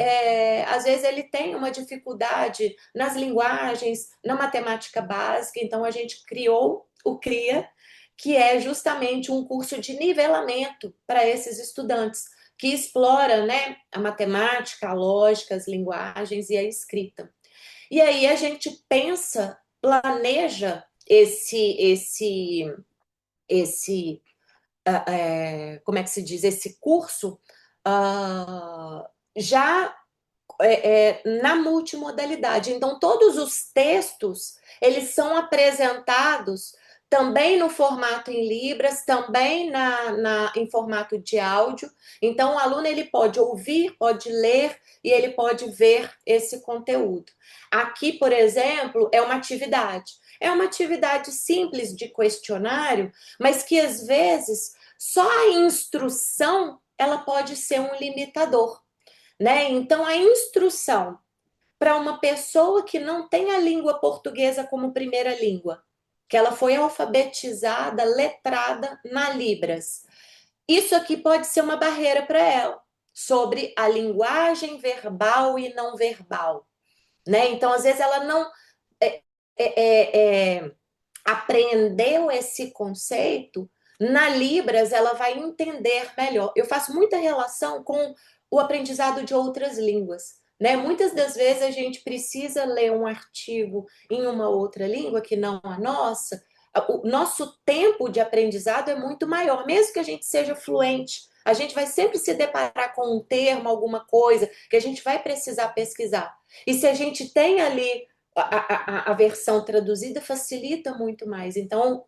às vezes ele tem uma dificuldade nas linguagens, na matemática básica, então a gente criou o CRIA, que é justamente um curso de nivelamento para esses estudantes, que explora, né, a matemática, a lógica, as linguagens e a escrita. E aí a gente pensa, planeja esse como é que se diz, esse curso já na multimodalidade. Então, todos os textos, eles são apresentados também no formato em Libras, também em formato de áudio. Então, o aluno ele pode ouvir, pode ler e ele pode ver esse conteúdo. Aqui, por exemplo, é uma atividade. É uma atividade simples de questionário, mas que às vezes só a instrução ela pode ser um limitador, né? Então, a instrução para uma pessoa que não tem a língua portuguesa como primeira língua, que ela foi alfabetizada, letrada na Libras, isso aqui pode ser uma barreira para ela, sobre a linguagem verbal e não verbal, né? Então, às vezes, ela não é, é, aprendeu esse conceito, na Libras ela vai entender melhor. Eu faço muita relação com o aprendizado de outras línguas. Né? Muitas das vezes a gente precisa ler um artigo em uma outra língua que não a nossa. O nosso tempo de aprendizado é muito maior, mesmo que a gente seja fluente. A gente vai sempre se deparar com um termo, alguma coisa que a gente vai precisar pesquisar. E se a gente tem ali a versão traduzida facilita muito mais. Então,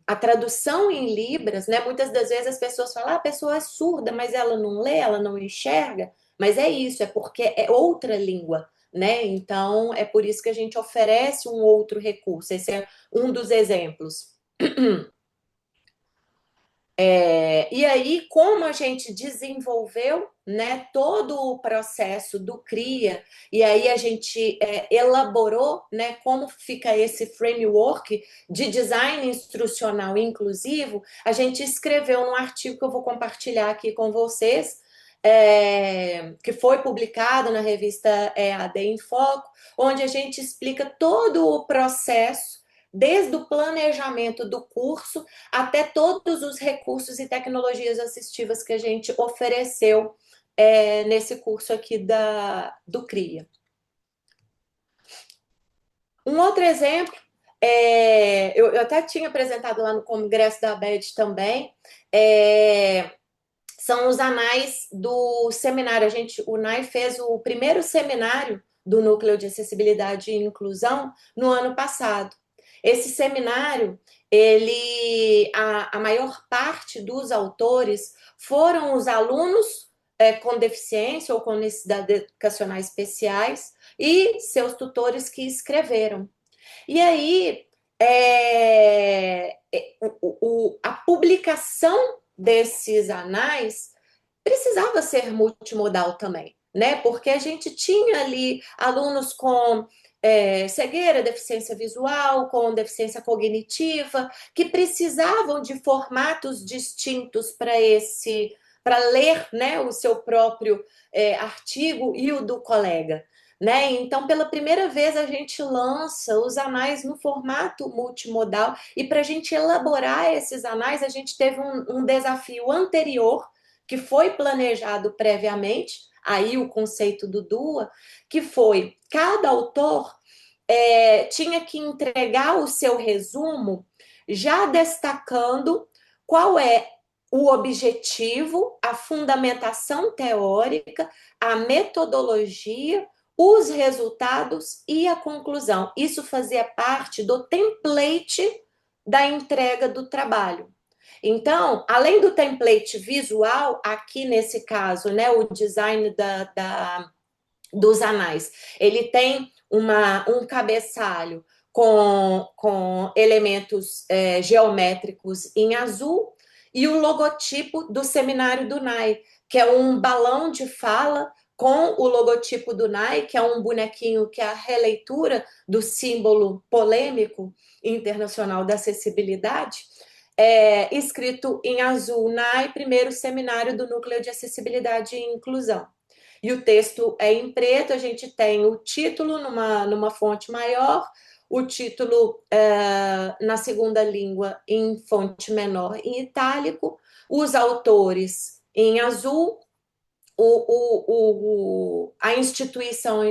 a tradução em Libras, né? Muitas das vezes as pessoas falam, ah, a pessoa é surda, mas ela não lê, ela não enxerga. Mas é isso, é porque é outra língua, né? Então, é por isso que a gente oferece um outro recurso. Esse é um dos exemplos. E aí, como a gente desenvolveu, né, todo o processo do CRIA, e aí a gente elaborou, né, como fica esse framework de design instrucional inclusivo, a gente escreveu num artigo que eu vou compartilhar aqui com vocês, que foi publicado na revista EAD em Foco, onde a gente explica todo o processo, desde o planejamento do curso até todos os recursos e tecnologias assistivas que a gente ofereceu nesse curso aqui do CRIA. Um outro exemplo, eu até tinha apresentado lá no Congresso da ABED também, são os anais do seminário. O NAI fez o primeiro seminário do Núcleo de Acessibilidade e Inclusão no ano passado. Esse seminário, a maior parte dos autores foram os alunos com deficiência ou com necessidades educacionais especiais e seus tutores que escreveram. E aí, a publicação desses anais precisava ser multimodal também, né? Porque a gente tinha ali alunos com cegueira, deficiência visual, com deficiência cognitiva, que precisavam de formatos distintos para ler, né, o seu próprio artigo e o do colega. Né? Então, pela primeira vez, a gente lança os anais no formato multimodal, e para a gente elaborar esses anais, a gente teve um desafio anterior, que foi planejado previamente, aí o conceito do DUA, que foi cada autor tinha que entregar o seu resumo já destacando qual é o objetivo, a fundamentação teórica, a metodologia, os resultados e a conclusão. Isso fazia parte do template da entrega do trabalho. Então, além do template visual, aqui nesse caso, né, o design dos anais, ele tem um cabeçalho com elementos geométricos em azul e o logotipo do Seminário do NAI, que é um balão de fala com o logotipo do NAI, que é um bonequinho que é a releitura do símbolo polêmico internacional da acessibilidade, escrito em azul, NAI, primeiro seminário do Núcleo de Acessibilidade e Inclusão. E o texto é em preto, a gente tem o título numa fonte maior, o título na segunda língua em fonte menor, em itálico, os autores em azul, a instituição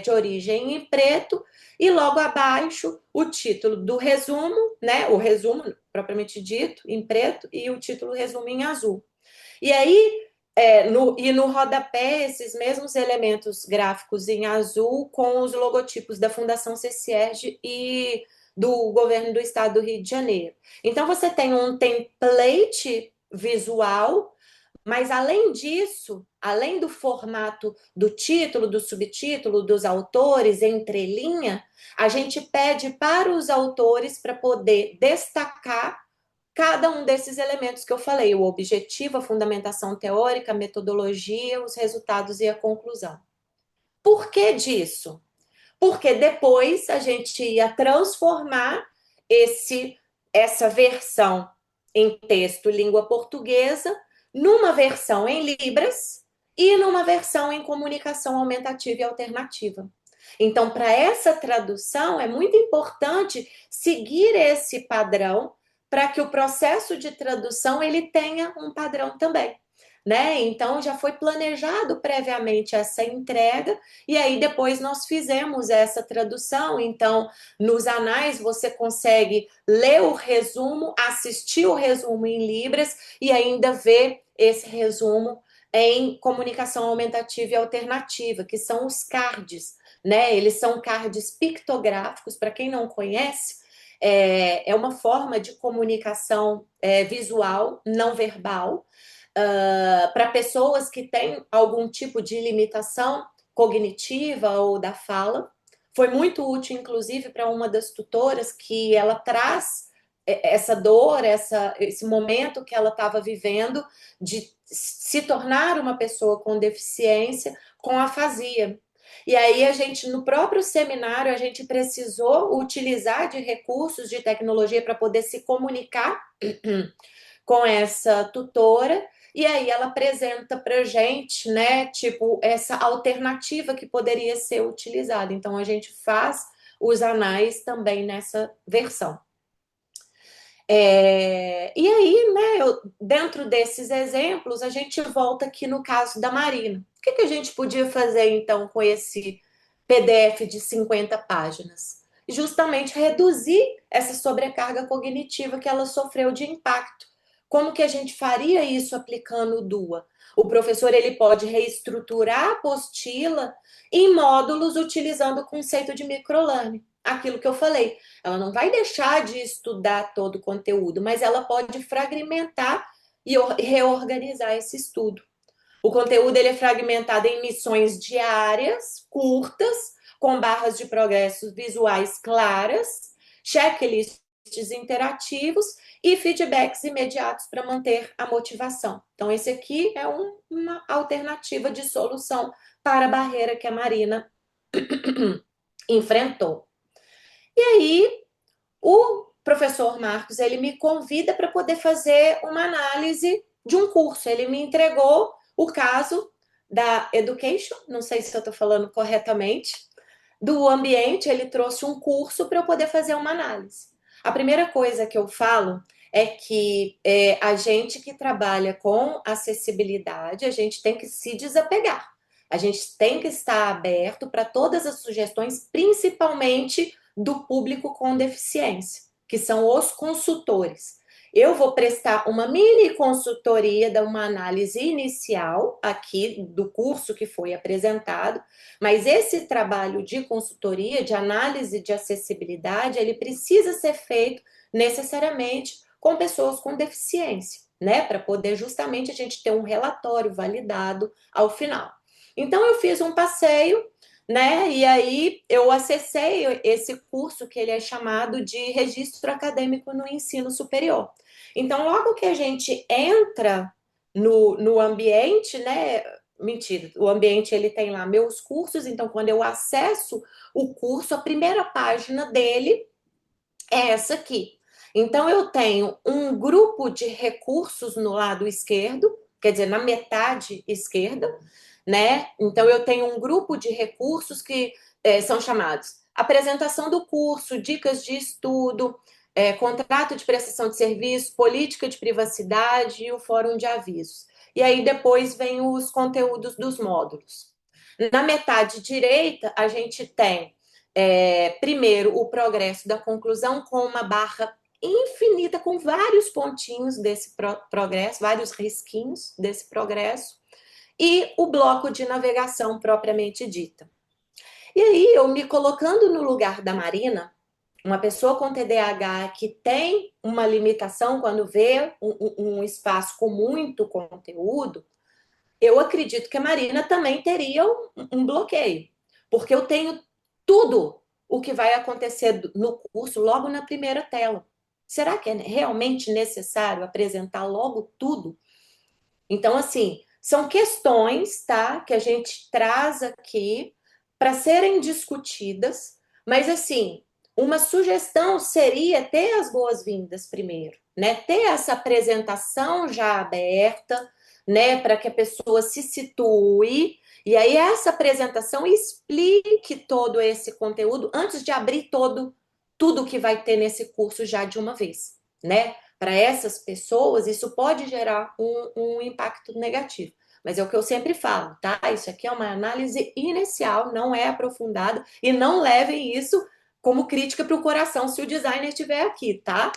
de origem em preto, e logo abaixo o título do resumo, né? O resumo propriamente dito, em preto, e o título resumo em azul. E aí, no rodapé, esses mesmos elementos gráficos em azul com os logotipos da Fundação CCERJ e do governo do estado do Rio de Janeiro. Então, você tem um template visual, mas além disso, além do formato do título, do subtítulo, dos autores, entrelinha, a gente pede para os autores para poder destacar cada um desses elementos que eu falei, o objetivo, a fundamentação teórica, a metodologia, os resultados e a conclusão. Por que disso? Porque depois a gente ia transformar essa versão em texto língua portuguesa numa versão em Libras e numa versão em comunicação aumentativa e alternativa. Então, para essa tradução, é muito importante seguir esse padrão para que o processo de tradução ele tenha um padrão também. Né? Então já foi planejado previamente essa entrega e aí depois nós fizemos essa tradução. Então, nos anais você consegue ler o resumo, assistir o resumo em Libras e ainda ver esse resumo em comunicação aumentativa e alternativa, que são os cards, né? Eles são cards pictográficos, para quem não conhece, é uma forma de comunicação visual, não verbal, para pessoas que têm algum tipo de limitação cognitiva ou da fala. Foi muito útil, inclusive, para uma das tutoras que ela traz essa dor, esse momento que ela estava vivendo de se tornar uma pessoa com deficiência, com afasia. E aí a gente, no próprio seminário, a gente precisou utilizar de recursos de tecnologia para poder se comunicar com essa tutora, e aí ela apresenta para a gente, né, tipo, essa alternativa que poderia ser utilizada. Então, a gente faz os anais também nessa versão. E aí, né, dentro desses exemplos, a gente volta aqui no caso da Marina. O que a gente podia fazer, então, com esse PDF de 50 páginas? Justamente reduzir essa sobrecarga cognitiva que ela sofreu de impacto. Como que a gente faria isso aplicando o DUA? O professor ele pode reestruturar a apostila em módulos utilizando o conceito de microlearning. Aquilo que eu falei, ela não vai deixar de estudar todo o conteúdo, mas ela pode fragmentar e reorganizar esse estudo. O conteúdo ele é fragmentado em missões diárias, curtas, com barras de progressos visuais claras, checklists interativos e feedbacks imediatos para manter a motivação. Então, esse aqui é uma alternativa de solução para a barreira que a Marina enfrentou. E aí, o professor Marcos, ele me convida para poder fazer uma análise de um curso. Ele me entregou o caso da Education, não sei se eu estou falando corretamente, do ambiente, ele trouxe um curso para eu poder fazer uma análise. A primeira coisa que eu falo é que a gente que trabalha com acessibilidade, a gente tem que se desapegar. A gente tem que estar aberto para todas as sugestões, principalmente do público com deficiência, que são os consultores. Eu vou prestar uma mini consultoria, dar uma análise inicial aqui do curso que foi apresentado, mas esse trabalho de consultoria, de análise de acessibilidade, ele precisa ser feito necessariamente com pessoas com deficiência, né? Para poder justamente a gente ter um relatório validado ao final. Então, eu fiz um passeio, né? E aí eu acessei esse curso que ele é chamado de Registro Acadêmico no Ensino Superior. Então, logo que a gente entra no ambiente, né? Mentira, o ambiente ele tem lá meus cursos, então quando eu acesso o curso, a primeira página dele é essa aqui. Então eu tenho um grupo de recursos no lado esquerdo, quer dizer, na metade esquerda, né? Então eu tenho um grupo de recursos que são chamados apresentação do curso, dicas de estudo, contrato de prestação de serviço, política de privacidade e o fórum de avisos. E aí depois vem os conteúdos dos módulos. Na metade direita, a gente tem primeiro o progresso da conclusão com uma barra infinita, com vários pontinhos desse progresso, vários risquinhos desse progresso, e o bloco de navegação propriamente dita. E aí, eu me colocando no lugar da Marina, uma pessoa com TDAH que tem uma limitação quando vê um espaço com muito conteúdo, eu acredito que a Marina também teria um bloqueio, porque eu tenho tudo o que vai acontecer no curso logo na primeira tela. Será que é realmente necessário apresentar logo tudo? Então, assim, são questões, tá, que a gente traz aqui para serem discutidas, mas assim, uma sugestão seria ter as boas-vindas primeiro, né? Ter essa apresentação já aberta, né, para que a pessoa se situe e aí essa apresentação explique todo esse conteúdo antes de abrir tudo que vai ter nesse curso já de uma vez, né? Para essas pessoas, isso pode gerar um impacto negativo. Mas é o que eu sempre falo, tá? Isso aqui é uma análise inicial, não é aprofundada, e não levem isso como crítica para o coração se o designer estiver aqui, tá?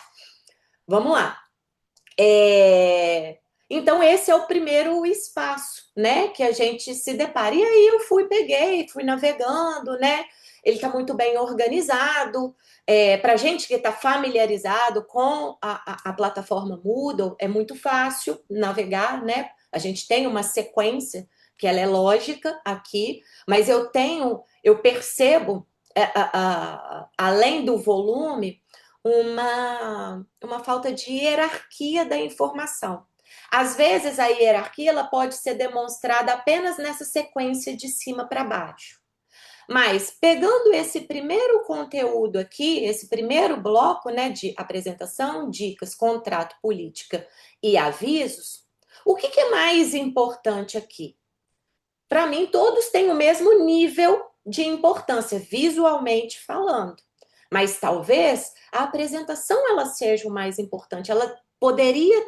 Vamos lá. Então, esse é o primeiro espaço, né, que a gente se depara. E aí eu fui navegando, né? Ele está muito bem organizado. Para gente que está familiarizado com a plataforma Moodle, é muito fácil navegar, né? A gente tem uma sequência que ela é lógica aqui, mas eu percebo, além do volume, uma falta de hierarquia da informação. Às vezes, a hierarquia ela pode ser demonstrada apenas nessa sequência de cima para baixo. Mas, pegando esse primeiro conteúdo aqui, esse primeiro bloco, né, de apresentação, dicas, contrato, política e avisos, o que é mais importante aqui? Para mim, todos têm o mesmo nível de importância, visualmente falando. Mas talvez a apresentação ela seja o mais importante. Ela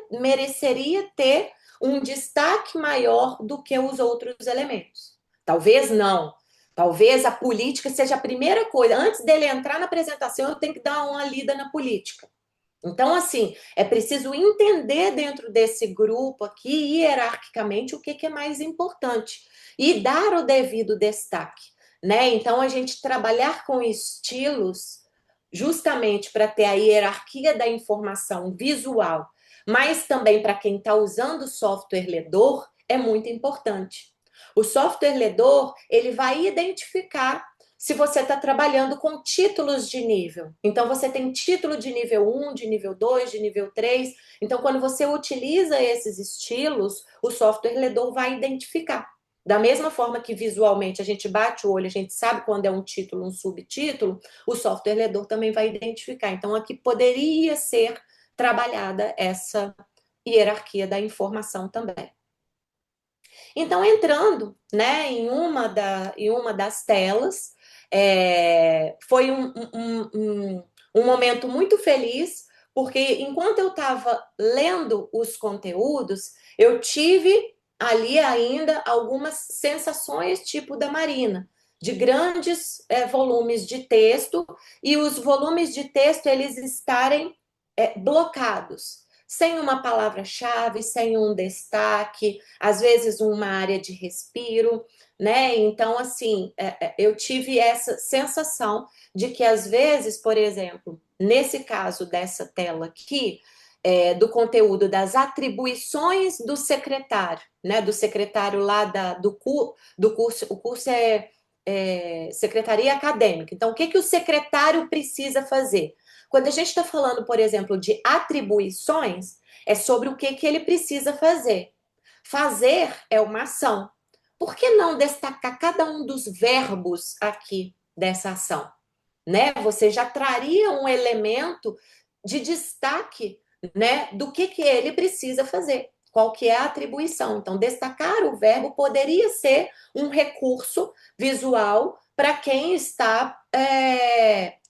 mereceria ter um destaque maior do que os outros elementos. Talvez não. Talvez a política seja a primeira coisa. Antes dele entrar na apresentação, eu tenho que dar uma lida na política. Então, assim, é preciso entender dentro desse grupo aqui, hierarquicamente, o que é mais importante e dar o devido destaque, né? Então, a gente trabalhar com estilos justamente para ter a hierarquia da informação visual, mas também para quem está usando o software ledor, é muito importante. O software ledor, ele vai identificar se você está trabalhando com títulos de nível. Então, você tem título de nível 1, de nível 2, de nível 3. Então, quando você utiliza esses estilos, o software ledor vai identificar. Da mesma forma que visualmente a gente bate o olho, a gente sabe quando é um título, um subtítulo, o software ledor também vai identificar. Então, aqui poderia ser trabalhada essa hierarquia da informação também. Então, entrando, né, em uma das telas, foi um momento muito feliz, porque enquanto eu estava lendo os conteúdos, eu tive ali ainda algumas sensações tipo da Marina, de grandes volumes de texto, e os volumes de texto eles estarem blocados, sem uma palavra-chave, sem um destaque, às vezes uma área de respiro, né? Então, assim, eu tive essa sensação de que, às vezes, por exemplo, nesse caso dessa tela aqui, do conteúdo das atribuições do secretário, né? Do secretário lá do curso, o curso é secretaria acadêmica. Então, o que, que o secretário precisa fazer? Quando a gente está falando, por exemplo, de atribuições, é sobre o que, que ele precisa fazer. Fazer é uma ação. Por que não destacar cada um dos verbos aqui dessa ação? Né? Você já traria um elemento de destaque, né, do que ele precisa fazer, qual que é a atribuição. Então, destacar o verbo poderia ser um recurso visual para quem está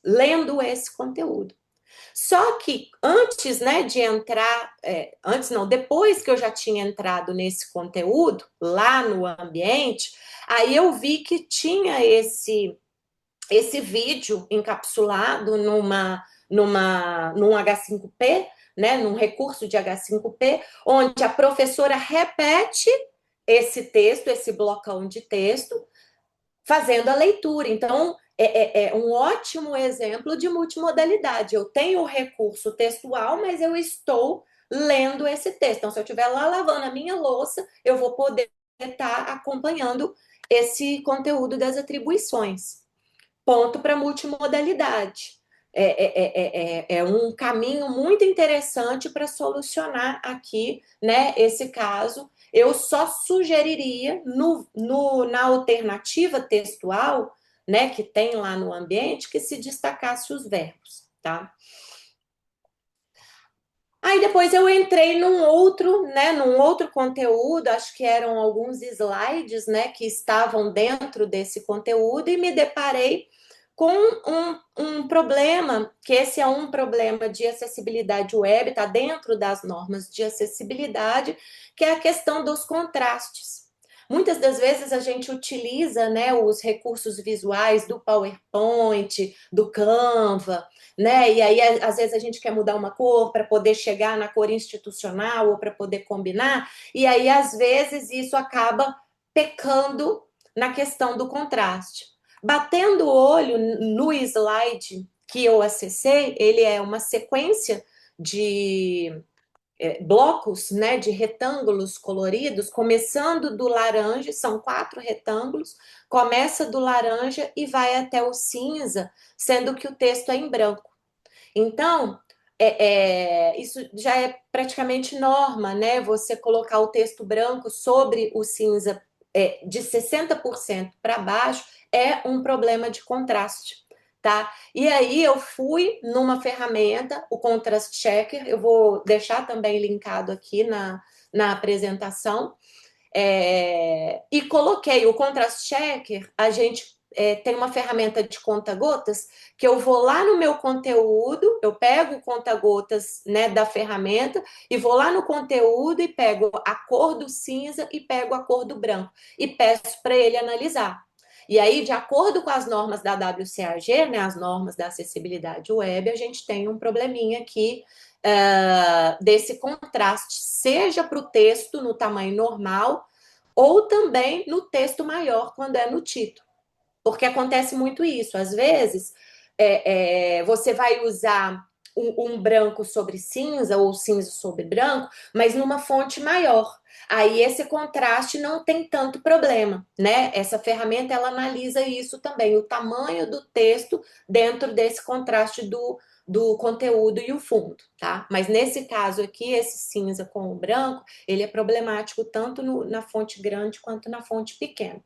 lendo esse conteúdo. Só que antes, né, de entrar, antes não, depois que eu já tinha entrado nesse conteúdo, lá no ambiente, aí eu vi que tinha esse vídeo encapsulado num H5P, né, num recurso de H5P, onde a professora repete esse texto, esse blocão de texto, fazendo a leitura. Então, é um ótimo exemplo de multimodalidade. Eu tenho o recurso textual, mas eu estou lendo esse texto. Então, se eu estiver lá lavando a minha louça, eu vou poder estar acompanhando esse conteúdo das atribuições. Ponto para multimodalidade. É um caminho muito interessante para solucionar aqui, né, esse caso. Eu só sugeriria na alternativa textual, né, que tem lá no ambiente, que se destacasse os verbos, tá? Aí depois eu entrei num outro conteúdo, acho que eram alguns slides, né, que estavam dentro desse conteúdo e me deparei com um problema, que esse é um problema de acessibilidade web, está dentro das normas de acessibilidade, que é a questão dos contrastes. Muitas das vezes a gente utiliza, né, os recursos visuais do PowerPoint, do Canva, né? E aí, às vezes, a gente quer mudar uma cor para poder chegar na cor institucional ou para poder combinar, e aí, às vezes, isso acaba pecando na questão do contraste. Batendo o olho no slide que eu acessei, ele é uma sequência de blocos, né, de retângulos coloridos, começando do laranja, são 4 retângulos, começa do laranja e vai até o cinza, sendo que o texto é em branco. Então, isso já é praticamente norma, né? Você colocar o texto branco sobre o cinza de 60% para baixo é um problema de contraste, tá? E aí eu fui numa ferramenta, o Contrast Checker, eu vou deixar também linkado aqui na apresentação, e coloquei o Contrast Checker, a gente tem uma ferramenta de conta-gotas, que eu vou lá no meu conteúdo, eu pego o conta-gotas, né, da ferramenta, e vou lá no conteúdo e pego a cor do cinza e pego a cor do branco, e peço para ele analisar. E aí, de acordo com as normas da WCAG, né, as normas da acessibilidade web, a gente tem um probleminha aqui desse contraste, seja para o texto no tamanho normal, ou também no texto maior, quando é no título. Porque acontece muito isso. Às vezes, você vai usar um branco sobre cinza ou cinza sobre branco, mas numa fonte maior. Aí esse contraste não tem tanto problema, né? Essa ferramenta ela analisa isso também, o tamanho do texto dentro desse contraste do conteúdo e o fundo, tá? Mas nesse caso aqui, esse cinza com o branco, ele é problemático tanto na fonte grande quanto na fonte pequena.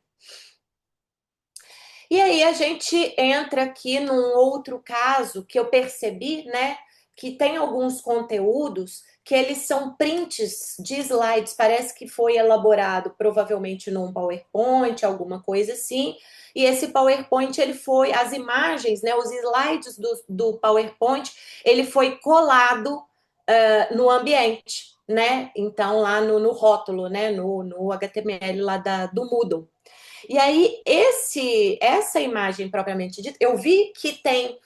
E aí a gente entra aqui num outro caso que eu percebi, né, que tem alguns conteúdos que eles são prints de slides, parece que foi elaborado provavelmente num PowerPoint, alguma coisa assim, e esse PowerPoint, ele foi, as imagens, né, os slides do PowerPoint, ele foi colado no ambiente, né, então lá no rótulo, né, no HTML lá do Moodle. E aí, essa imagem propriamente dita, eu vi que tem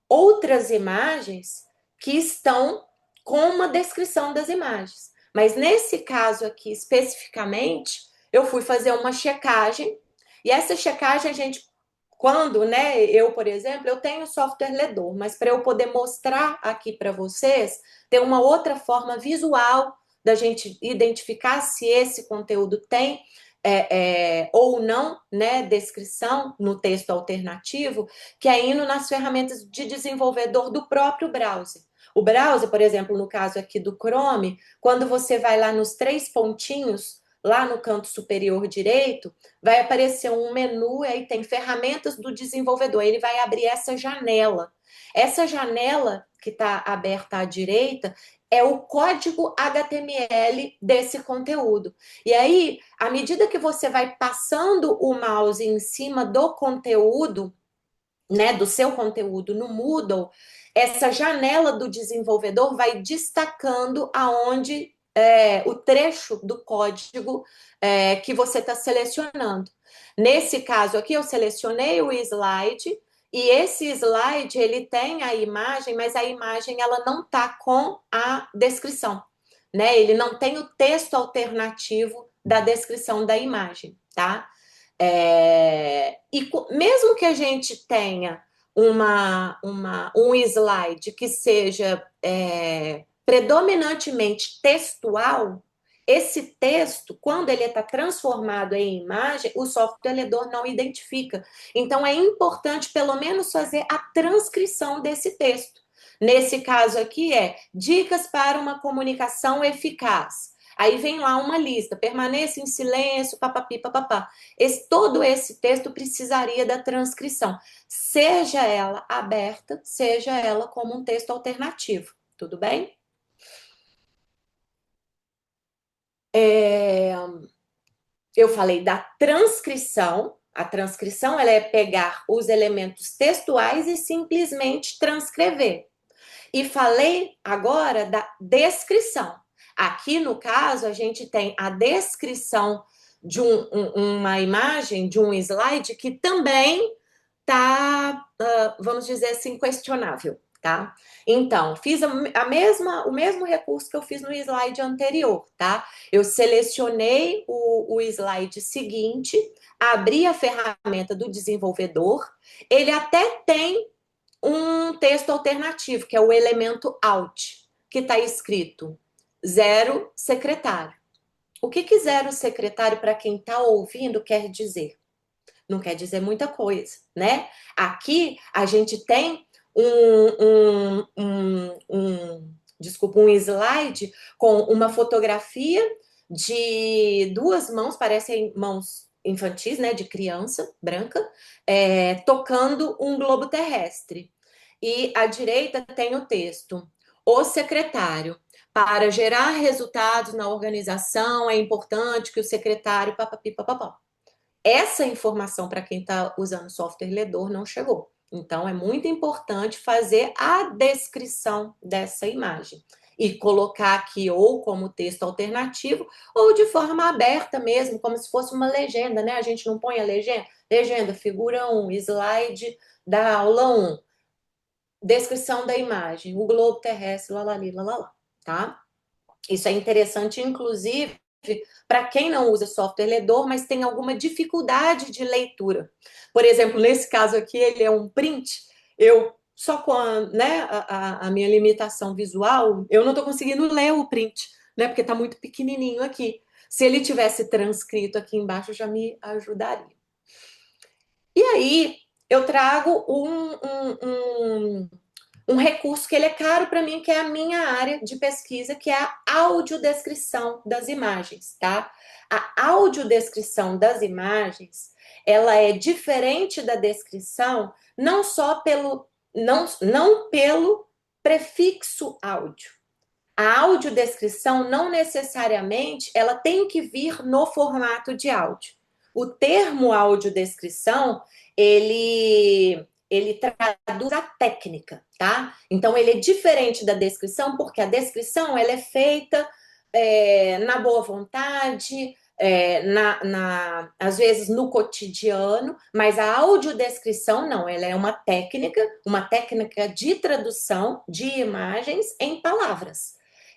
outras imagens que estão com uma descrição das imagens. Mas nesse caso aqui, especificamente, eu fui fazer uma checagem, e essa checagem a gente quando, né, eu, por exemplo, eu tenho software ledor, mas para eu poder mostrar aqui para vocês, tem uma outra forma visual da gente identificar se esse conteúdo tem ou não, né, descrição no texto alternativo, que é indo nas ferramentas de desenvolvedor do próprio browser. O browser, por exemplo, no caso aqui do Chrome, quando você vai lá nos 3 pontinhos, lá no canto superior direito, vai aparecer um menu e aí tem ferramentas do desenvolvedor. Ele vai abrir essa janela. Essa janela que está aberta à direita é o código HTML desse conteúdo. E aí, à medida que você vai passando o mouse em cima do conteúdo, né, do seu conteúdo no Moodle, essa janela do desenvolvedor vai destacando aonde o trecho do código que você está selecionando. Nesse caso aqui, eu selecionei o slide e esse slide ele tem a imagem, mas a imagem ela não está com a descrição, né? Ele não tem o texto alternativo da descrição da imagem, tá? E mesmo que a gente tenha um slide que seja predominantemente textual, esse texto, quando ele está transformado em imagem, o software ledor não identifica. Então, é importante, pelo menos, fazer a transcrição desse texto. Nesse caso aqui, dicas para uma comunicação eficaz. Aí vem lá uma lista, permaneça em silêncio, papapi, papapá. Todo esse texto precisaria da transcrição, seja ela aberta, seja ela como um texto alternativo, tudo bem? Eu falei da transcrição. A transcrição ela é pegar os elementos textuais e simplesmente transcrever. E falei agora da descrição. Aqui, no caso, a gente tem a descrição de uma imagem, de um slide, que também está, vamos dizer assim, questionável, tá? Então, fiz o mesmo recurso que eu fiz no slide anterior, tá? Eu selecionei o slide seguinte, abri a ferramenta do desenvolvedor, ele até tem um texto alternativo, que é o elemento out, que está escrito zero secretário. O que zero secretário, para quem está ouvindo, quer dizer? Não quer dizer muita coisa, né? Aqui a gente tem um slide com uma fotografia de 2 mãos, parecem mãos infantis, né, de criança branca, tocando um globo terrestre. E à direita tem o texto: o secretário. Para gerar resultados na organização, é importante que o secretário papapi, papapá. Essa informação, para quem está usando software ledor, não chegou. Então, é muito importante fazer a descrição dessa imagem e colocar aqui ou como texto alternativo ou de forma aberta mesmo, como se fosse uma legenda, né? A gente não põe a legenda? Legenda, figura 1, slide da aula 1, descrição da imagem, o globo terrestre, lalali, lalala, tá? Isso é interessante, inclusive, para quem não usa software ledor, mas tem alguma dificuldade de leitura. Por exemplo, nesse caso aqui, ele é um print, eu só com a minha limitação visual, eu não estou conseguindo ler o print, né? Porque está muito pequenininho aqui. Se ele tivesse transcrito aqui embaixo, já me ajudaria. E aí, eu trago um recurso que ele é caro para mim, que é a minha área de pesquisa, que é a audiodescrição das imagens, tá? A audiodescrição das imagens, ela é diferente da descrição, não só não pelo prefixo áudio. A audiodescrição não necessariamente ela tem que vir no formato de áudio. O termo audiodescrição, ele traduz a técnica, tá? Então, ele é diferente da descrição, porque a descrição ela é feita na boa vontade, às vezes no cotidiano, mas a audiodescrição não, ela é uma técnica de tradução de imagens em palavras.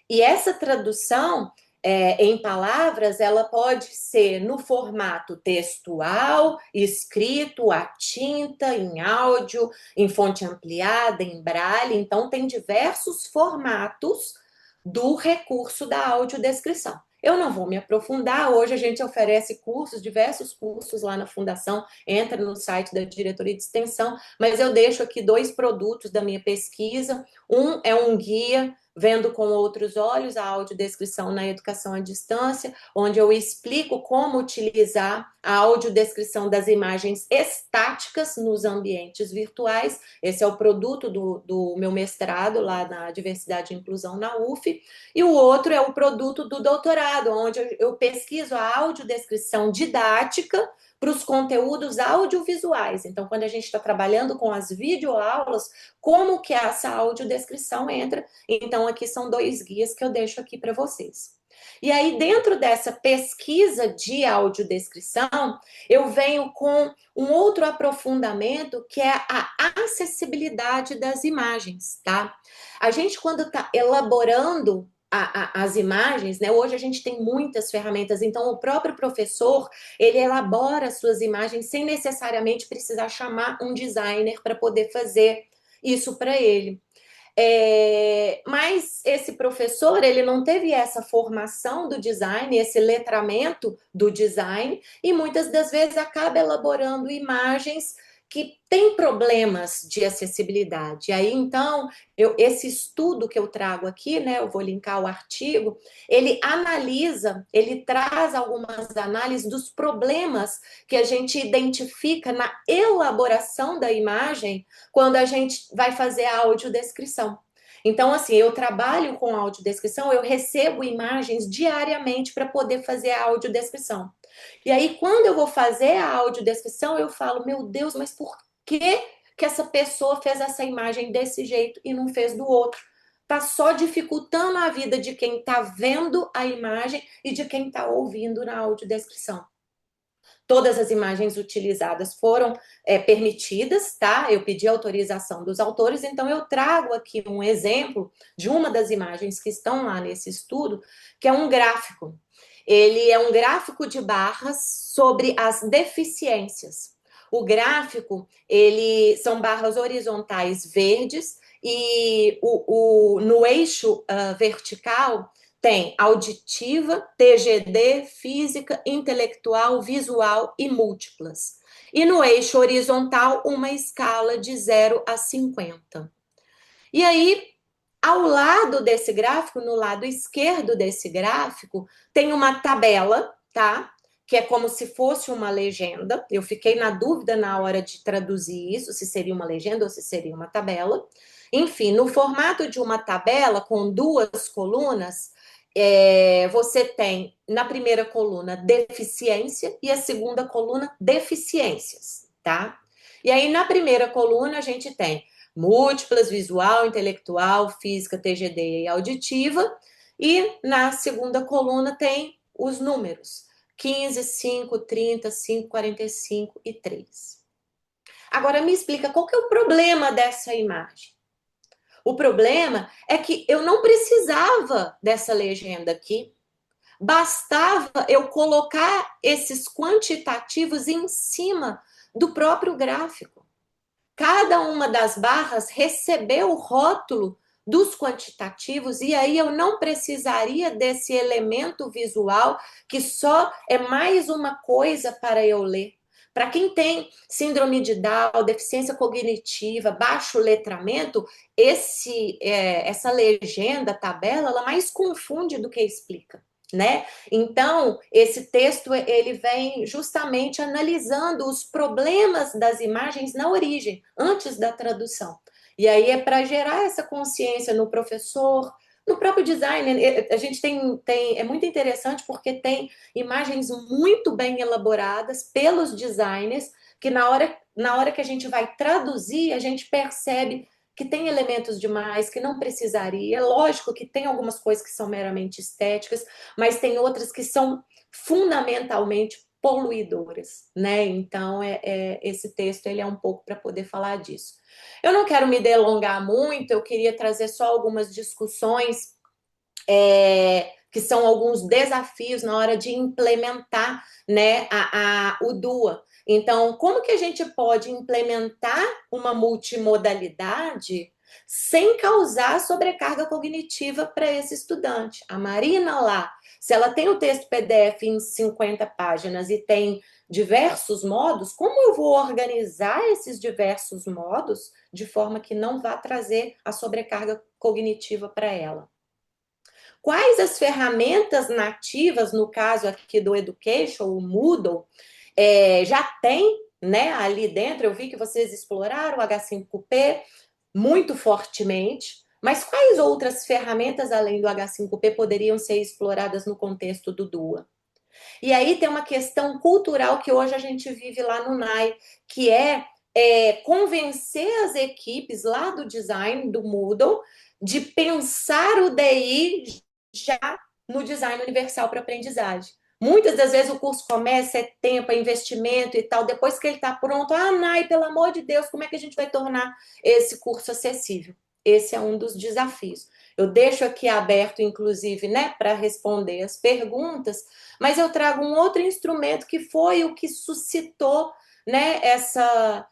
E essa tradução, em palavras, ela pode ser no formato textual, escrito, à tinta, em áudio, em fonte ampliada, em braille. Então, tem diversos formatos do recurso da audiodescrição. Eu não vou me aprofundar, hoje a gente oferece cursos, diversos cursos lá na Fundação, entra no site da Diretoria de Extensão, mas eu deixo aqui 2 produtos da minha pesquisa. Um é um guia Vendo com Outros Olhos, a audiodescrição na educação à distância, onde eu explico como utilizar a audiodescrição das imagens estáticas nos ambientes virtuais. Esse é o produto do meu mestrado lá na Diversidade e Inclusão na UF. E o outro é o produto do doutorado, onde eu pesquiso a audiodescrição didática para os conteúdos audiovisuais. Então, quando a gente está trabalhando com as videoaulas, como que essa audiodescrição entra? Então, aqui são 2 guias que eu deixo aqui para vocês. E aí, dentro dessa pesquisa de audiodescrição, eu venho com um outro aprofundamento, que é a acessibilidade das imagens, tá? A gente, quando está elaborando as imagens, né? Hoje a gente tem muitas ferramentas, então o próprio professor, ele elabora suas imagens sem necessariamente precisar chamar um designer para poder fazer isso para ele. Mas esse professor, ele não teve essa formação do design, esse letramento do design, e muitas das vezes acaba elaborando imagens que têm problemas de acessibilidade. E aí, então, esse estudo que eu trago aqui, né, eu vou linkar o artigo, ele analisa, ele traz algumas análises dos problemas que a gente identifica na elaboração da imagem quando a gente vai fazer a audiodescrição. Então, assim, eu trabalho com audiodescrição, eu recebo imagens diariamente para poder fazer a audiodescrição. E aí, quando eu vou fazer a audiodescrição, eu falo, meu Deus, mas por que que essa pessoa fez essa imagem desse jeito e não fez do outro? Tá só dificultando a vida de quem está vendo a imagem e de quem está ouvindo na audiodescrição. Todas as imagens utilizadas foram permitidas, tá? Eu pedi autorização dos autores, então eu trago aqui um exemplo de uma das imagens que estão lá nesse estudo, que é um gráfico. Ele é um gráfico de barras sobre as deficiências. O gráfico, ele são barras horizontais verdes e no eixo vertical tem auditiva, TGD, física, intelectual, visual e múltiplas. E no eixo horizontal, uma escala de 0 a 50. E aí, ao lado desse gráfico, no lado esquerdo desse gráfico, tem uma tabela, tá? Que é como se fosse uma legenda. Eu fiquei na dúvida na hora de traduzir isso, se seria uma legenda ou se seria uma tabela. Enfim, no formato de uma tabela com 2 colunas, você tem na primeira coluna deficiência e a segunda coluna deficiências, tá? E aí na primeira coluna a gente tem múltiplas, visual, intelectual, física, TGD e auditiva, e na segunda coluna tem os números 15, 5, 30, 5, 45 e 3. Agora me explica qual que é o problema dessa imagem. O problema é que eu não precisava dessa legenda aqui, bastava eu colocar esses quantitativos em cima do próprio gráfico. Cada uma das barras recebeu o rótulo dos quantitativos e aí eu não precisaria desse elemento visual que só é mais uma coisa para eu ler. Para quem tem síndrome de Down, deficiência cognitiva, baixo letramento, essa legenda, tabela, ela mais confunde do que explica, né? Então, esse texto ele vem justamente analisando os problemas das imagens na origem, antes da tradução. E aí é para gerar essa consciência no professor, no próprio designer. A gente é muito interessante porque tem imagens muito bem elaboradas pelos designers, que na hora que a gente vai traduzir, a gente percebe que tem elementos demais, que não precisaria. É lógico que tem algumas coisas que são meramente estéticas, mas tem outras que são fundamentalmente poluidoras, né? Então, esse texto ele é um pouco para poder falar disso. Eu não quero me delongar muito, eu queria trazer só algumas discussões que são alguns desafios na hora de implementar, né, o DUA. Então, como que a gente pode implementar uma multimodalidade sem causar sobrecarga cognitiva para esse estudante? A Marina lá, se ela tem o texto PDF em 50 páginas e tem diversos modos, como eu vou organizar esses diversos modos de forma que não vá trazer a sobrecarga cognitiva para ela? Quais as ferramentas nativas, no caso aqui do Education, o Moodle, já tem, né, ali dentro? Eu vi que vocês exploraram o H5P muito fortemente, mas quais outras ferramentas além do H5P poderiam ser exploradas no contexto do DUA? E aí tem uma questão cultural que hoje a gente vive lá no NAI, que convencer as equipes lá do design do Moodle de pensar o DI já no design universal para aprendizagem. Muitas das vezes o curso começa, é tempo, é investimento e tal. Depois que ele está pronto, Nai, pelo amor de Deus, como é que a gente vai tornar esse curso acessível? Esse é um dos desafios. Eu deixo aqui aberto, inclusive, né, para responder as perguntas, mas eu trago um outro instrumento que foi o que suscitou, né, essa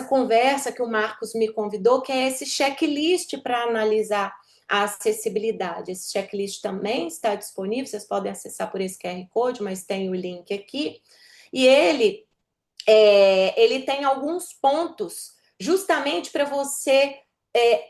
conversa que o Marcos me convidou, que é esse checklist para analisar a acessibilidade. Esse checklist também está disponível, vocês podem acessar por esse QR Code, mas tem o link aqui. E ele tem alguns pontos justamente para você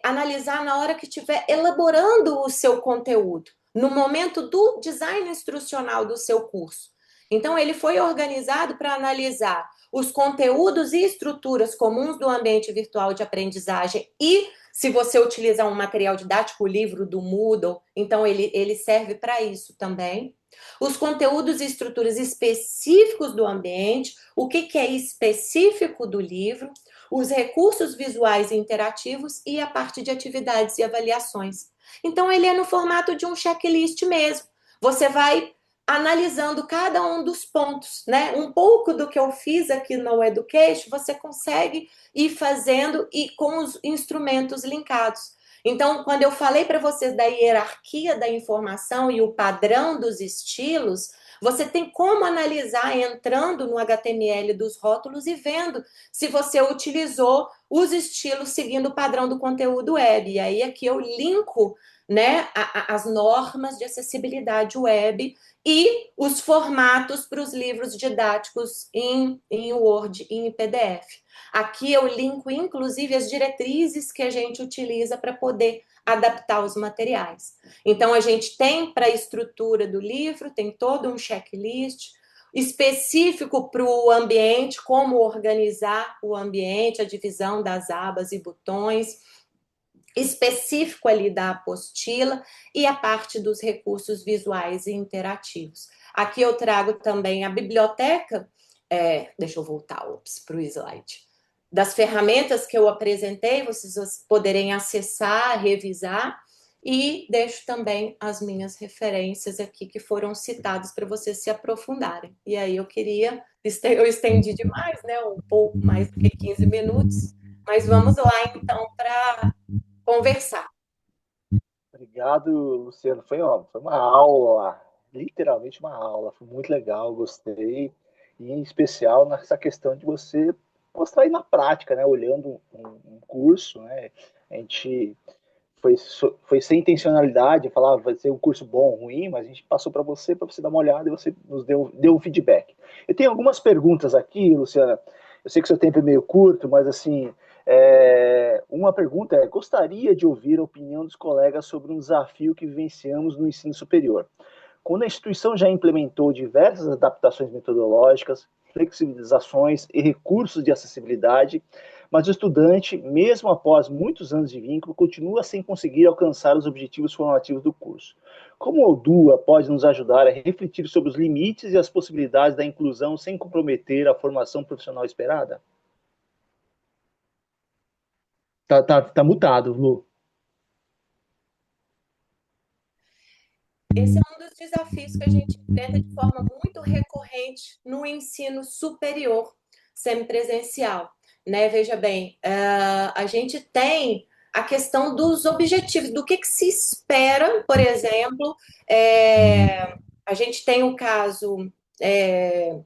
analisar na hora que estiver elaborando o seu conteúdo, no momento do design instrucional do seu curso. Então, ele foi organizado para analisar os conteúdos e estruturas comuns do ambiente virtual de aprendizagem e se você utilizar um material didático, o livro do Moodle, então ele serve para isso também. Os conteúdos e estruturas específicos do ambiente, o que é específico do livro, os recursos visuais e interativos e a parte de atividades e avaliações. Então, ele é no formato de um checklist mesmo. Você vai analisando cada um dos pontos, né? Um pouco do que eu fiz aqui no Education, você consegue ir fazendo e com os instrumentos linkados. Então, quando eu falei para vocês da hierarquia da informação e o padrão dos estilos, você tem como analisar entrando no HTML dos rótulos e vendo se você utilizou os estilos seguindo o padrão do conteúdo web. E aí aqui eu linko, né, as normas de acessibilidade web e os formatos para os livros didáticos em Word e em PDF. Aqui eu linko, inclusive, as diretrizes que a gente utiliza para poder adaptar os materiais. Então, a gente tem para a estrutura do livro, tem todo um checklist específico para o ambiente, como organizar o ambiente, a divisão das abas e botões, específico ali da apostila e a parte dos recursos visuais e interativos. Aqui eu trago também a biblioteca, deixa eu voltar para o slide, das ferramentas que eu apresentei, vocês poderem acessar, revisar, e deixo também as minhas referências aqui que foram citadas para vocês se aprofundarem. E aí eu estendi demais, né, um pouco mais do que 15 minutos, mas vamos lá então para conversar. Obrigado, Luciano. Foi uma aula, literalmente uma aula. Foi muito legal, gostei. E em especial nessa questão de você mostrar aí na prática, né? Olhando um curso, né? A gente foi sem intencionalidade, falar vai ser um curso bom ou ruim, mas a gente passou para você dar uma olhada e você nos deu um feedback. Eu tenho algumas perguntas aqui, Luciana. Eu sei que seu tempo é meio curto, mas assim, uma pergunta é: gostaria de ouvir a opinião dos colegas sobre um desafio que vivenciamos no ensino superior. Quando a instituição já implementou diversas adaptações metodológicas, flexibilizações e recursos de acessibilidade, mas o estudante, mesmo após muitos anos de vínculo, continua sem conseguir alcançar os objetivos formativos do curso. Como o DUA pode nos ajudar a refletir sobre os limites e as possibilidades da inclusão sem comprometer a formação profissional esperada? Tá mutado, Lu. Esse é um dos desafios que a gente enfrenta de forma muito recorrente no ensino superior semipresencial, né? Veja bem, a gente tem a questão dos objetivos, do que se espera, por exemplo, a gente tem o caso é,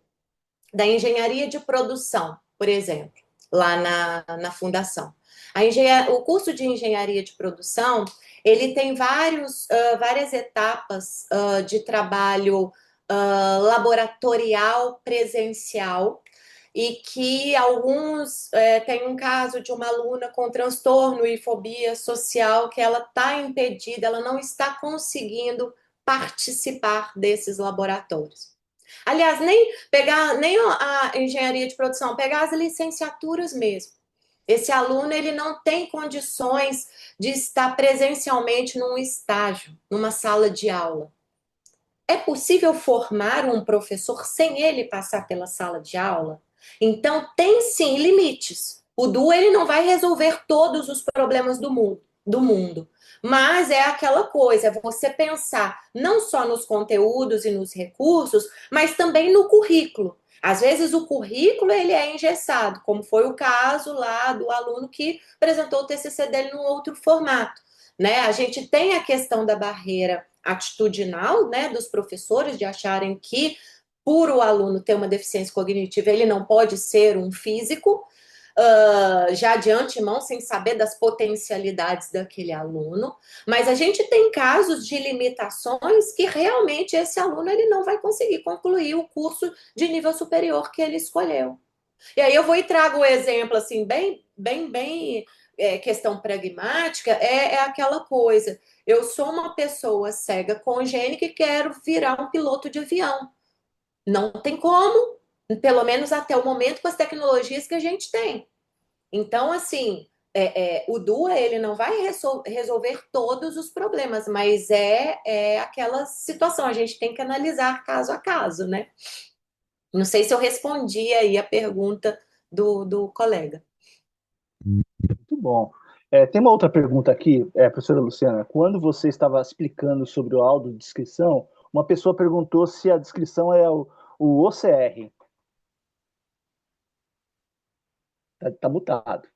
da engenharia de produção, por exemplo, lá na fundação. O curso de engenharia de produção, ele tem várias etapas de trabalho laboratorial presencial, e que alguns tem um caso de uma aluna com transtorno e fobia social que ela está impedida, ela não está conseguindo participar desses laboratórios. Aliás, nem a engenharia de produção, pegar as licenciaturas mesmo. Esse aluno ele não tem condições de estar presencialmente num estágio, numa sala de aula. É possível formar um professor sem ele passar pela sala de aula? Então, tem sim limites. O DU ele não vai resolver todos os problemas do mundo. Mas é aquela coisa, é você pensar não só nos conteúdos e nos recursos, mas também no currículo. Às vezes o currículo ele é engessado, como foi o caso lá do aluno que apresentou o TCC dele num outro formato, né? A gente tem a questão da barreira atitudinal, né, dos professores de acharem que por o aluno ter uma deficiência cognitiva ele não pode ser um físico, já de antemão, sem saber das potencialidades daquele aluno, mas a gente tem casos de limitações que realmente esse aluno ele não vai conseguir concluir o curso de nível superior que ele escolheu. E aí eu vou e trago o exemplo assim, bem, questão pragmática, é aquela coisa. Eu sou uma pessoa cega congênita e quero virar um piloto de avião. Não tem como, pelo menos até o momento, com as tecnologias que a gente tem. Então, assim, o DUA ele não vai resolver todos os problemas, mas é aquela situação, a gente tem que analisar caso a caso, né? Não sei se eu respondi aí a pergunta do colega. Muito bom. Tem uma outra pergunta aqui, professora Luciana. Quando você estava explicando sobre o audiodescrição, uma pessoa perguntou se a descrição é o OCR. Tá mutado.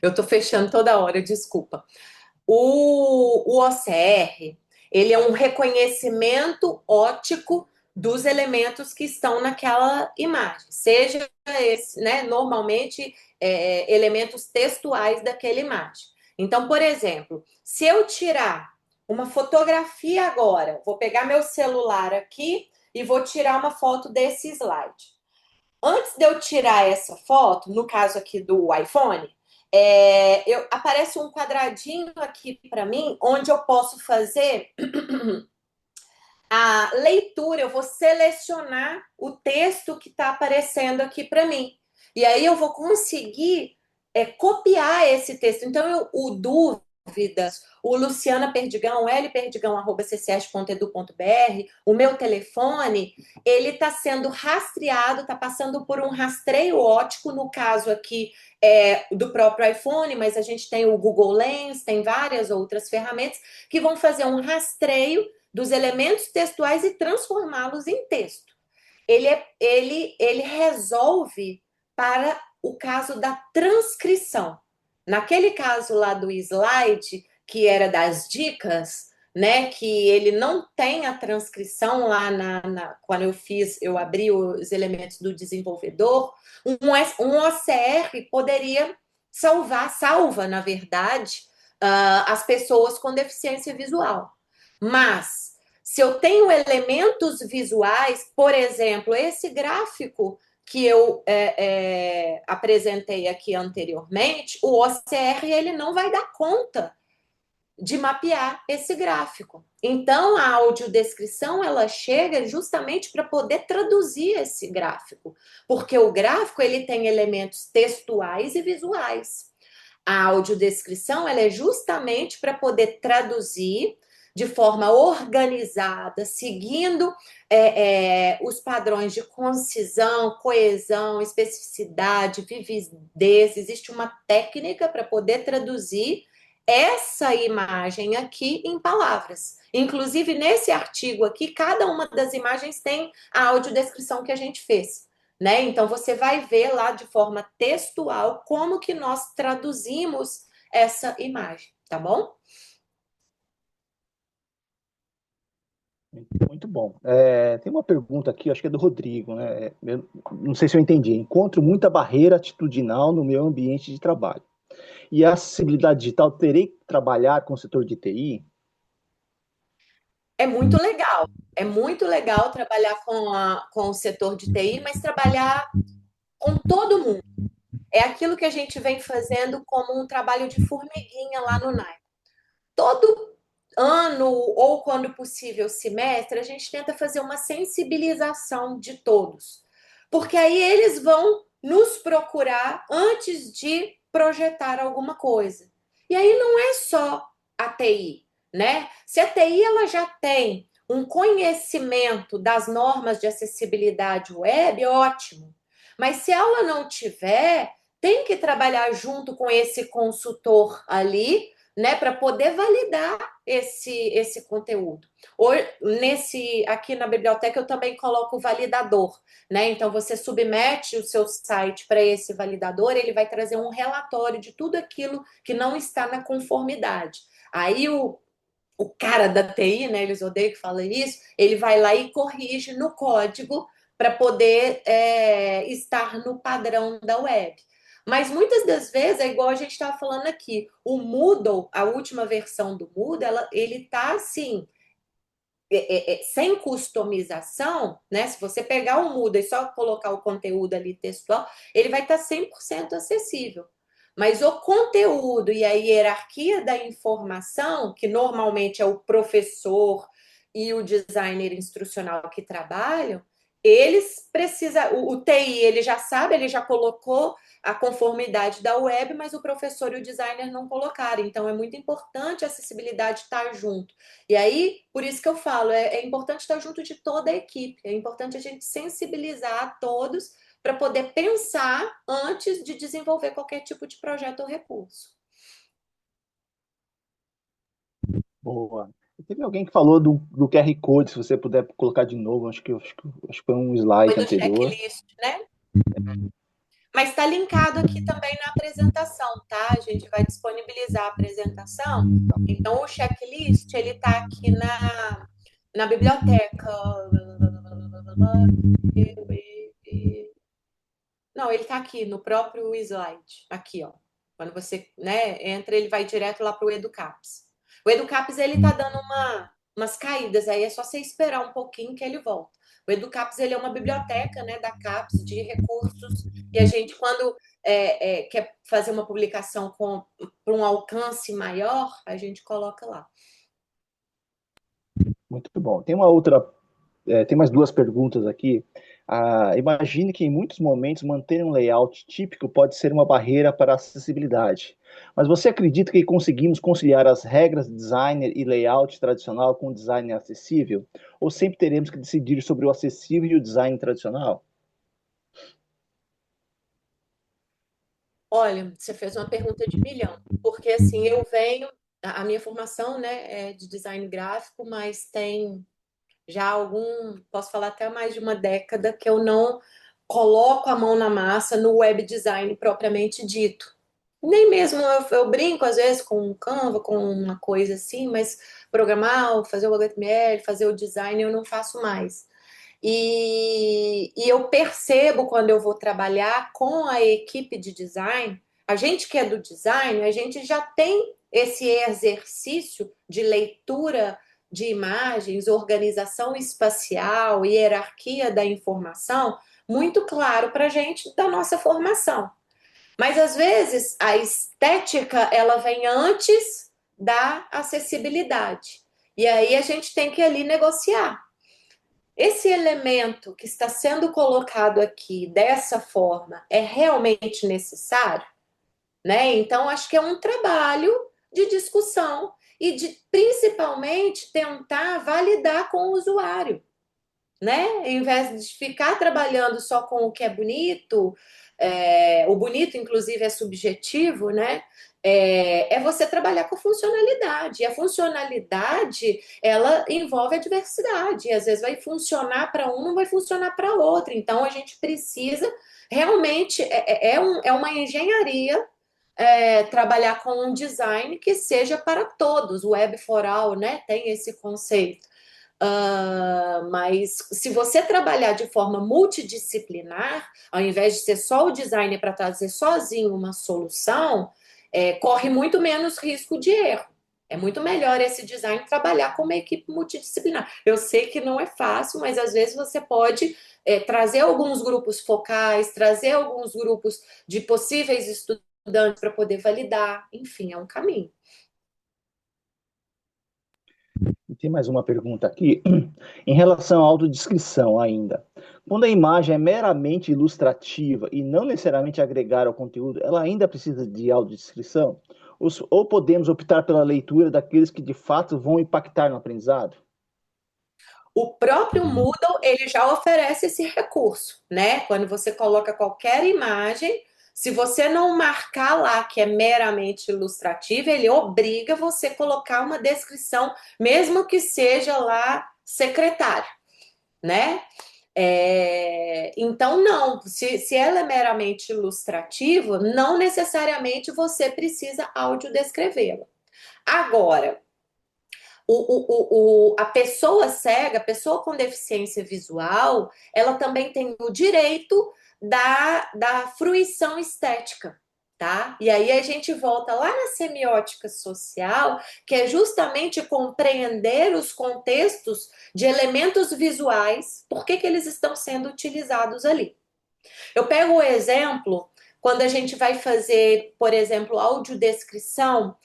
Eu estou fechando toda hora, desculpa. O OCR, ele é um reconhecimento óptico dos elementos que estão naquela imagem, seja esse, né, normalmente elementos textuais daquela imagem. Então, por exemplo, se eu tirar uma fotografia agora, vou pegar meu celular aqui e vou tirar uma foto desse slide. Antes de eu tirar essa foto, no caso aqui do iPhone, aparece um quadradinho aqui para mim, onde eu posso fazer a leitura, eu vou selecionar o texto que está aparecendo aqui para mim. E aí eu vou conseguir copiar esse texto. Então, o dúvidas, o Luciana Perdigão, lperdigão@ccs.edu.br, o meu telefone, ele está sendo rastreado, está passando por um rastreio óptico, no caso aqui do próprio iPhone, mas a gente tem o Google Lens, tem várias outras ferramentas que vão fazer um rastreio dos elementos textuais e transformá-los em texto. Ele resolve para o caso da transcrição. Naquele caso lá do slide, que era das dicas, né, que ele não tem a transcrição lá quando eu abri os elementos do desenvolvedor, um OCR poderia salva, na verdade, as pessoas com deficiência visual. Mas, se eu tenho elementos visuais, por exemplo, esse gráfico que eu apresentei aqui anteriormente, o OCR ele não vai dar conta de mapear esse gráfico. Então, a audiodescrição ela chega justamente para poder traduzir esse gráfico, porque o gráfico ele tem elementos textuais e visuais. A audiodescrição ela é justamente para poder traduzir de forma organizada, seguindo os padrões de concisão, coesão, especificidade, vividez. Existe uma técnica para poder traduzir essa imagem aqui em palavras. Inclusive, nesse artigo aqui, cada uma das imagens tem a audiodescrição que a gente fez. né? Então você vai ver lá de forma textual como que nós traduzimos essa imagem, tá bom? Muito bom. Tem uma pergunta aqui, acho que é do Rodrigo, né? Eu não sei se eu entendi. Encontro muita barreira atitudinal no meu ambiente de trabalho. E a acessibilidade digital, terei que trabalhar com o setor de TI? É muito legal. É muito legal trabalhar com o setor de TI, mas trabalhar com todo mundo. É aquilo que a gente vem fazendo como um trabalho de formiguinha lá no NAI. Todo ano, ou quando possível, semestre, a gente tenta fazer uma sensibilização de todos. Porque aí eles vão nos procurar antes de projetar alguma coisa. E aí não é só a TI, né? Se a TI ela já tem um conhecimento das normas de acessibilidade web, ótimo. Mas se ela não tiver, tem que trabalhar junto com esse consultor ali, né, para poder validar esse conteúdo. Ou nesse aqui na biblioteca eu também coloco o validador, né? Então você submete o seu site para esse validador, ele vai trazer um relatório de tudo aquilo que não está na conformidade. Aí o cara da TI, né? Eles odeiam que fala isso, ele vai lá e corrige no código para poder estar no padrão da web. Mas muitas das vezes é igual a gente estava falando aqui. O Moodle, a última versão do Moodle, ele está assim, sem customização, né? Se você pegar o Moodle e só colocar o conteúdo ali textual, ele vai estar 100% acessível. Mas o conteúdo e a hierarquia da informação, que normalmente é o professor e o designer instrucional que trabalham, eles precisam. O TI ele já sabe, ele já colocou a conformidade da web, mas o professor e o designer não colocaram. Então é muito importante a acessibilidade estar junto. E aí, por isso que eu falo, é importante estar junto de toda a equipe, é importante a gente sensibilizar a todos para poder pensar antes de desenvolver qualquer tipo de projeto ou recurso. Boa. E teve alguém que falou do QR Code, se você puder colocar de novo, acho que foi um Foi slide do anterior. checklist, né? Mas está linkado aqui também na apresentação, tá? A gente vai disponibilizar a apresentação. Então, o checklist, ele está aqui na biblioteca. Não, ele está aqui no próprio slide. Aqui, ó. Quando você, né, entra, ele vai direto lá para o Educaps. O Educaps, ele tá dando umas caídas, aí é só você esperar um pouquinho que ele volta. O Educaps, ele é uma biblioteca, né, da CAPES, de recursos, e a gente, quando quer fazer uma publicação para um alcance maior, a gente coloca lá. Muito bom. Tem mais duas perguntas aqui. Imagine que em muitos momentos manter um layout típico pode ser uma barreira para a acessibilidade. Mas você acredita que conseguimos conciliar as regras de designer e layout tradicional com o design acessível? Ou sempre teremos que decidir sobre o acessível e o design tradicional? Olha, você fez uma pergunta de milhão, porque assim, eu venho, a minha formação, né, é de design gráfico, mas tem já posso falar até mais de uma década que eu não coloco a mão na massa no web design propriamente dito. Nem mesmo eu brinco às vezes com um Canva, com uma coisa assim, mas programar, fazer o HTML, fazer o design eu não faço mais. E eu percebo quando eu vou trabalhar com a equipe de design, a gente que é do design, a gente já tem esse exercício de leitura de imagens, organização espacial, hierarquia da informação, muito claro para a gente da nossa formação. Mas às vezes a estética ela vem antes da acessibilidade. E aí a gente tem que ali negociar. Esse elemento que está sendo colocado aqui dessa forma é realmente necessário, né? Então acho que é um trabalho de discussão e de principalmente tentar validar com o usuário. né? Em vez de ficar trabalhando só com o que é bonito, o bonito, inclusive, é subjetivo, né? É você trabalhar com funcionalidade. E a funcionalidade, ela envolve a diversidade. E às vezes vai funcionar para um, não vai funcionar para outro. Então, a gente precisa realmente, é uma engenharia trabalhar com um design que seja para todos. O Web for All, né, tem esse conceito. Mas se você trabalhar de forma multidisciplinar, ao invés de ser só o designer para trazer sozinho uma solução, corre muito menos risco de erro. É muito melhor esse design trabalhar com uma equipe multidisciplinar. Eu sei que não é fácil, mas às vezes você pode trazer alguns grupos focais, trazer alguns grupos de possíveis estudantes para poder validar. Enfim, é um caminho. E tem mais uma pergunta aqui, em relação à autodescrição ainda. Quando a imagem é meramente ilustrativa e não necessariamente agregar ao conteúdo, ela ainda precisa de autodescrição? Ou podemos optar pela leitura daqueles que de fato vão impactar no aprendizado? O próprio Moodle, ele já oferece esse recurso, né? Quando você coloca qualquer imagem, se você não marcar lá que é meramente ilustrativa, ele obriga você a colocar uma descrição, mesmo que seja lá secretário, né? Então, não, se ela é meramente ilustrativa, não necessariamente você precisa audiodescrevê-la. Agora, a pessoa cega, a pessoa com deficiência visual, ela também tem o direito da fruição estética, tá? E aí a gente volta lá na semiótica social, que é justamente compreender os contextos de elementos visuais, por que que eles estão sendo utilizados ali. Eu pego o exemplo quando a gente vai fazer, por exemplo, audiodescrição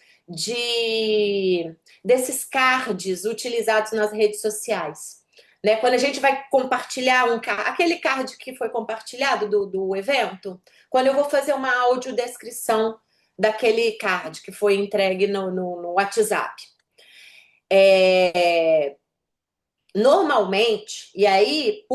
desses cards utilizados nas redes sociais. Né? Quando a gente vai compartilhar aquele card que foi compartilhado do evento, quando eu vou fazer uma audiodescrição daquele card que foi entregue no WhatsApp. Normalmente, e aí,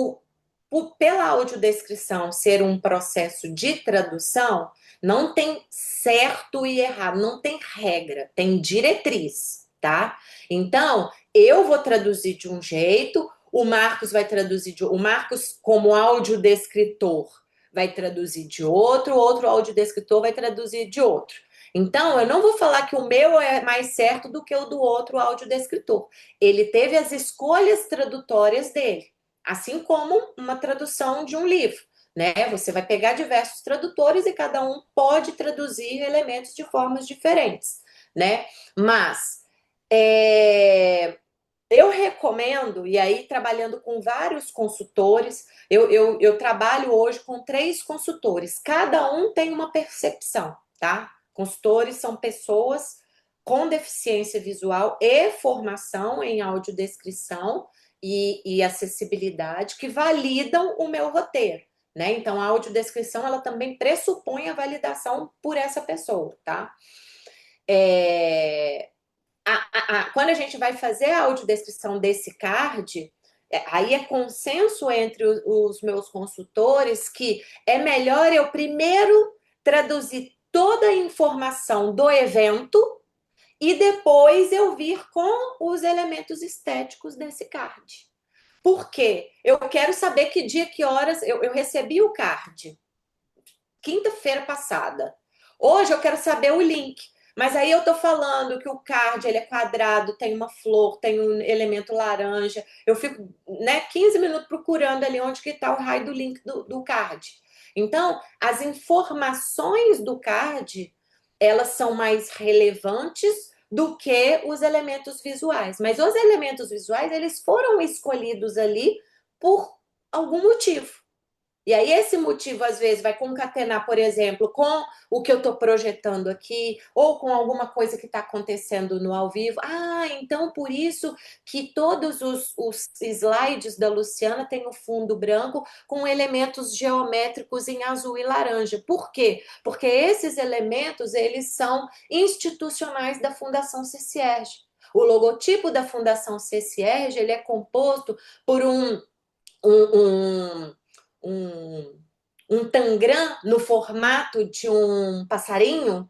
pela audiodescrição ser um processo de tradução, não tem certo e errado, não tem regra, tem diretriz, tá? Então, eu vou traduzir de um jeito, o Marcos vai traduzir o Marcos, como audiodescritor, vai traduzir de outro audiodescritor vai traduzir de outro. Então, eu não vou falar que o meu é mais certo do que o do outro audiodescritor. Ele teve as escolhas tradutórias dele, assim como uma tradução de um livro, né? Você vai pegar diversos tradutores e cada um pode traduzir elementos de formas diferentes, né? Mas eu recomendo, e aí trabalhando com vários consultores, eu trabalho hoje com 3 consultores, cada um tem uma percepção, tá? Consultores são pessoas com deficiência visual e formação em audiodescrição e acessibilidade que validam o meu roteiro, né? Então, a audiodescrição, ela também pressupõe a validação por essa pessoa, tá? É, quando a gente vai fazer a audiodescrição desse card, aí é consenso entre os meus consultores que é melhor eu primeiro traduzir toda a informação do evento e depois eu vir com os elementos estéticos desse card. Por quê? Eu quero saber que dia, que horas eu recebi o card. Quinta-feira passada. Hoje eu quero saber o link. Mas aí eu tô falando que o card ele é quadrado, tem uma flor, tem um elemento laranja. Eu fico, né, 15 minutos procurando ali onde que tá o raio do link do card. Então, as informações do card, elas são mais relevantes do que os elementos visuais. Mas os elementos visuais, eles foram escolhidos ali por algum motivo. E aí, esse motivo, às vezes, vai concatenar, por exemplo, com o que eu estou projetando aqui, ou com alguma coisa que está acontecendo no ao vivo. Ah, então por isso que todos os slides da Luciana têm o fundo branco com elementos geométricos em azul e laranja. Por quê? Porque esses elementos, eles são institucionais da Fundação CCERJ. O logotipo da Fundação CCERJ, ele é composto por um um, um, um tangram no formato de um passarinho,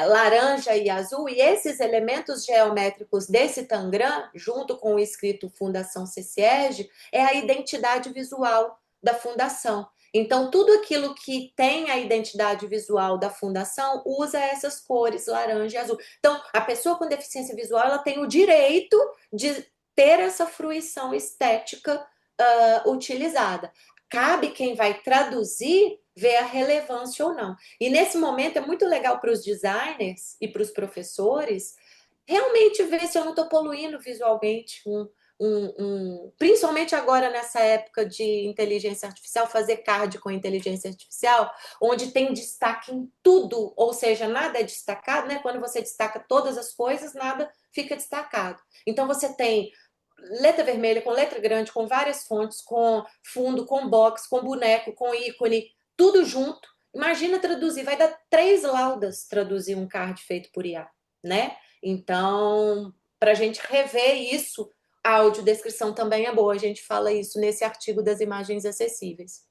laranja e azul, e esses elementos geométricos desse tangram, junto com o escrito Fundação CCEG, é a identidade visual da fundação. Então, tudo aquilo que tem a identidade visual da fundação usa essas cores, laranja e azul. Então, a pessoa com deficiência visual, ela tem o direito de ter essa fruição estética utilizada. Cabe quem vai traduzir ver a relevância ou não. E nesse momento é muito legal para os designers e para os professores realmente ver se eu não estou poluindo visualmente principalmente agora nessa época de inteligência artificial, fazer card com inteligência artificial, onde tem destaque em tudo, ou seja, nada é destacado, né? Quando você destaca todas as coisas, nada fica destacado. Então você tem letra vermelha, com letra grande, com várias fontes, com fundo, com box, com boneco, com ícone, tudo junto. Imagina traduzir, vai dar 3 laudas traduzir um card feito por IA, né? Então, para a gente rever isso, a audiodescrição também é boa. A gente fala isso nesse artigo das imagens acessíveis.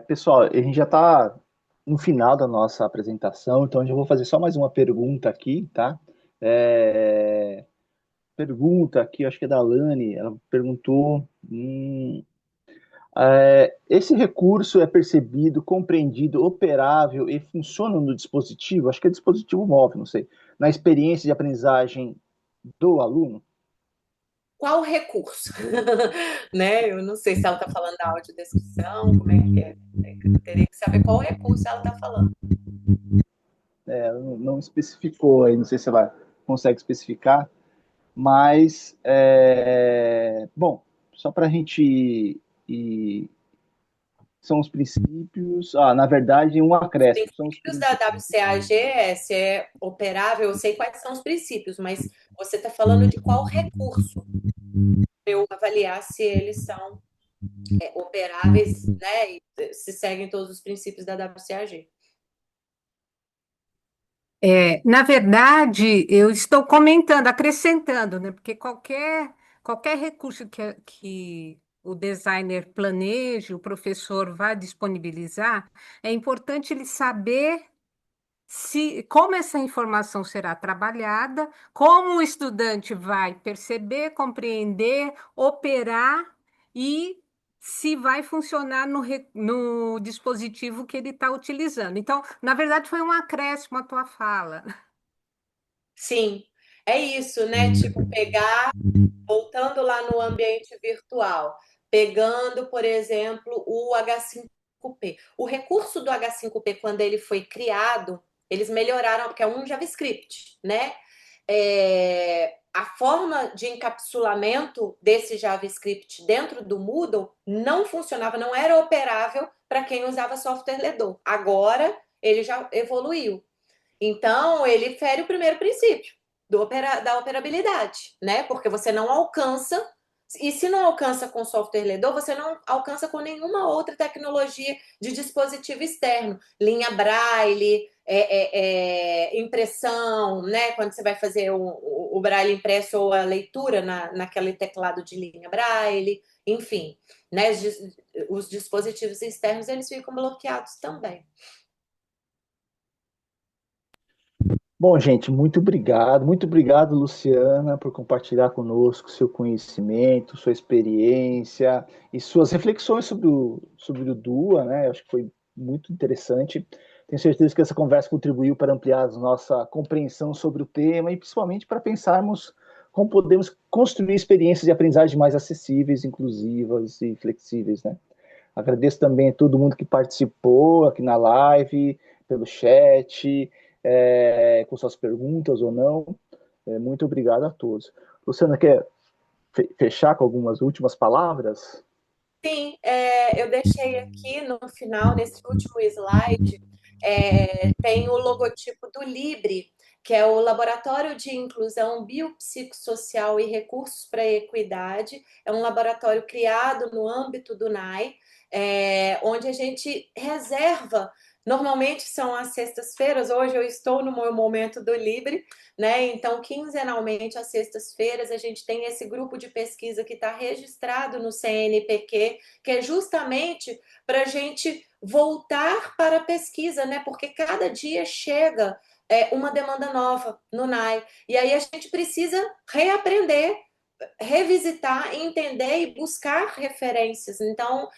Pessoal, a gente já está no final da nossa apresentação, então eu já vou fazer só mais uma pergunta aqui, tá? É, pergunta aqui, acho que é da Lani, ela perguntou: esse recurso é percebido, compreendido, operável e funciona no dispositivo? Acho que é dispositivo móvel, não sei. Na experiência de aprendizagem do aluno? Qual recurso? Né? Eu não sei se ela está falando da audiodescrição, como é que é. Eu teria que saber qual recurso ela está falando. Ela não especificou aí, não sei se ela consegue especificar, mas, bom, só para a gente ir, são os princípios, na verdade, um acréscimo, são os Princípios da princípios. WCAG se é operável, eu sei quais são os princípios, mas você está falando de qual recurso para eu avaliar se eles são operáveis, né, e se seguem todos os princípios da WCAG. Na verdade, eu estou comentando, acrescentando, né? Porque qualquer recurso que o designer planeje, o professor vai disponibilizar, é importante ele saber como essa informação será trabalhada, como o estudante vai perceber, compreender, operar e se vai funcionar no dispositivo que ele está utilizando. Então, na verdade, foi um acréscimo à tua fala. Sim, é isso, né? Tipo, pegar, voltando lá no ambiente virtual, pegando, por exemplo, o H5P. O recurso do H5P, quando ele foi criado, eles melhoraram, porque é um JavaScript, né? A forma de encapsulamento desse JavaScript dentro do Moodle não funcionava, não era operável para quem usava software ledor. Agora ele já evoluiu. Então, ele fere o primeiro princípio da operabilidade, né? Porque você não alcança, e se não alcança com software ledor, você não alcança com nenhuma outra tecnologia de dispositivo externo. Linha Braille, impressão, né? Quando você vai fazer o Braille impresso ou a leitura naquele teclado de linha Braille, enfim, né? Os dispositivos externos, eles ficam bloqueados também. Bom, gente, muito obrigado, Luciana, por compartilhar conosco seu conhecimento, sua experiência e suas reflexões sobre o DUA, né? Acho que foi muito interessante. Tenho certeza que essa conversa contribuiu para ampliar a nossa compreensão sobre o tema e principalmente para pensarmos como podemos construir experiências de aprendizagem mais acessíveis, inclusivas e flexíveis, né? Agradeço também a todo mundo que participou aqui na live, pelo chat, com suas perguntas ou não. Muito obrigado a todos. Luciana, quer fechar com algumas últimas palavras? Sim, eu deixei aqui no final, nesse último slide, tem o logotipo do Libre, que é o Laboratório de Inclusão Biopsicossocial e Recursos para a Equidade. É um laboratório criado no âmbito do NAI, onde a gente reserva Normalmente são às sextas-feiras, hoje eu estou no meu momento do Libre, né? Então, quinzenalmente, às sextas-feiras, a gente tem esse grupo de pesquisa que está registrado no CNPq, que é justamente para a gente voltar para a pesquisa, né? Porque cada dia chega uma demanda nova no NAI. E aí a gente precisa reaprender, revisitar, entender e buscar referências. Então,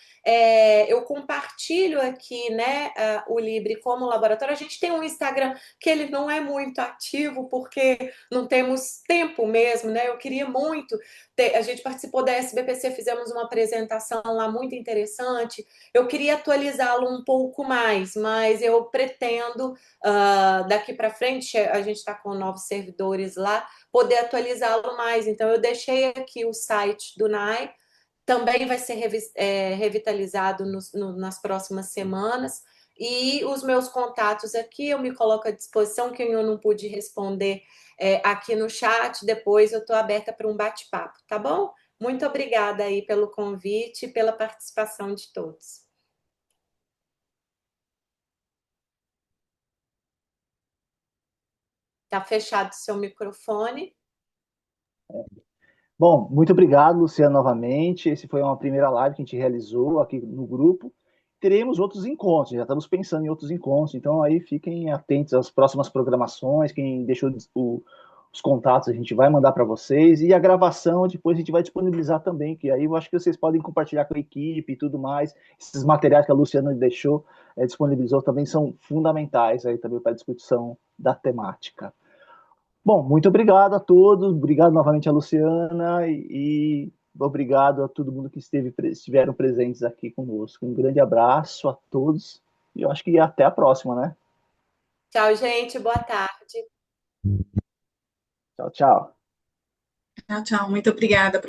eu compartilho aqui, né, o Libre como laboratório. A gente tem um Instagram que ele não é muito ativo porque não temos tempo mesmo, né? Eu queria muito ter, a gente participou da SBPC, fizemos uma apresentação lá muito interessante. Eu queria atualizá-lo um pouco mais, mas eu pretendo daqui para frente, a gente está com novos servidores lá, poder atualizá-lo mais. Então, eu deixei aqui o site do NAI, também vai ser revitalizado nas próximas semanas. E os meus contatos aqui, eu me coloco à disposição, quem eu não pude responder aqui no chat, depois eu estou aberta para um bate-papo, tá bom? Muito obrigada aí pelo convite e pela participação de todos. Tá fechado o seu microfone. Bom, muito obrigado, Luciano, novamente. Esse foi uma primeira live que a gente realizou aqui no grupo. Teremos outros encontros, já estamos pensando em outros encontros, então aí fiquem atentos às próximas programações. Quem deixou os contatos a gente vai mandar para vocês, e a gravação depois a gente vai disponibilizar também, que aí eu acho que vocês podem compartilhar com a equipe e tudo mais. Esses materiais que a Luciana deixou, disponibilizou, também são fundamentais aí também para a discussão da temática. Bom, muito obrigado a todos, obrigado novamente a Luciana e obrigado a todo mundo que estiveram presentes aqui conosco. Um grande abraço a todos e eu acho que até a próxima, né? Tchau, gente. Boa tarde. Tchau, tchau. Tchau, tchau. Muito obrigada.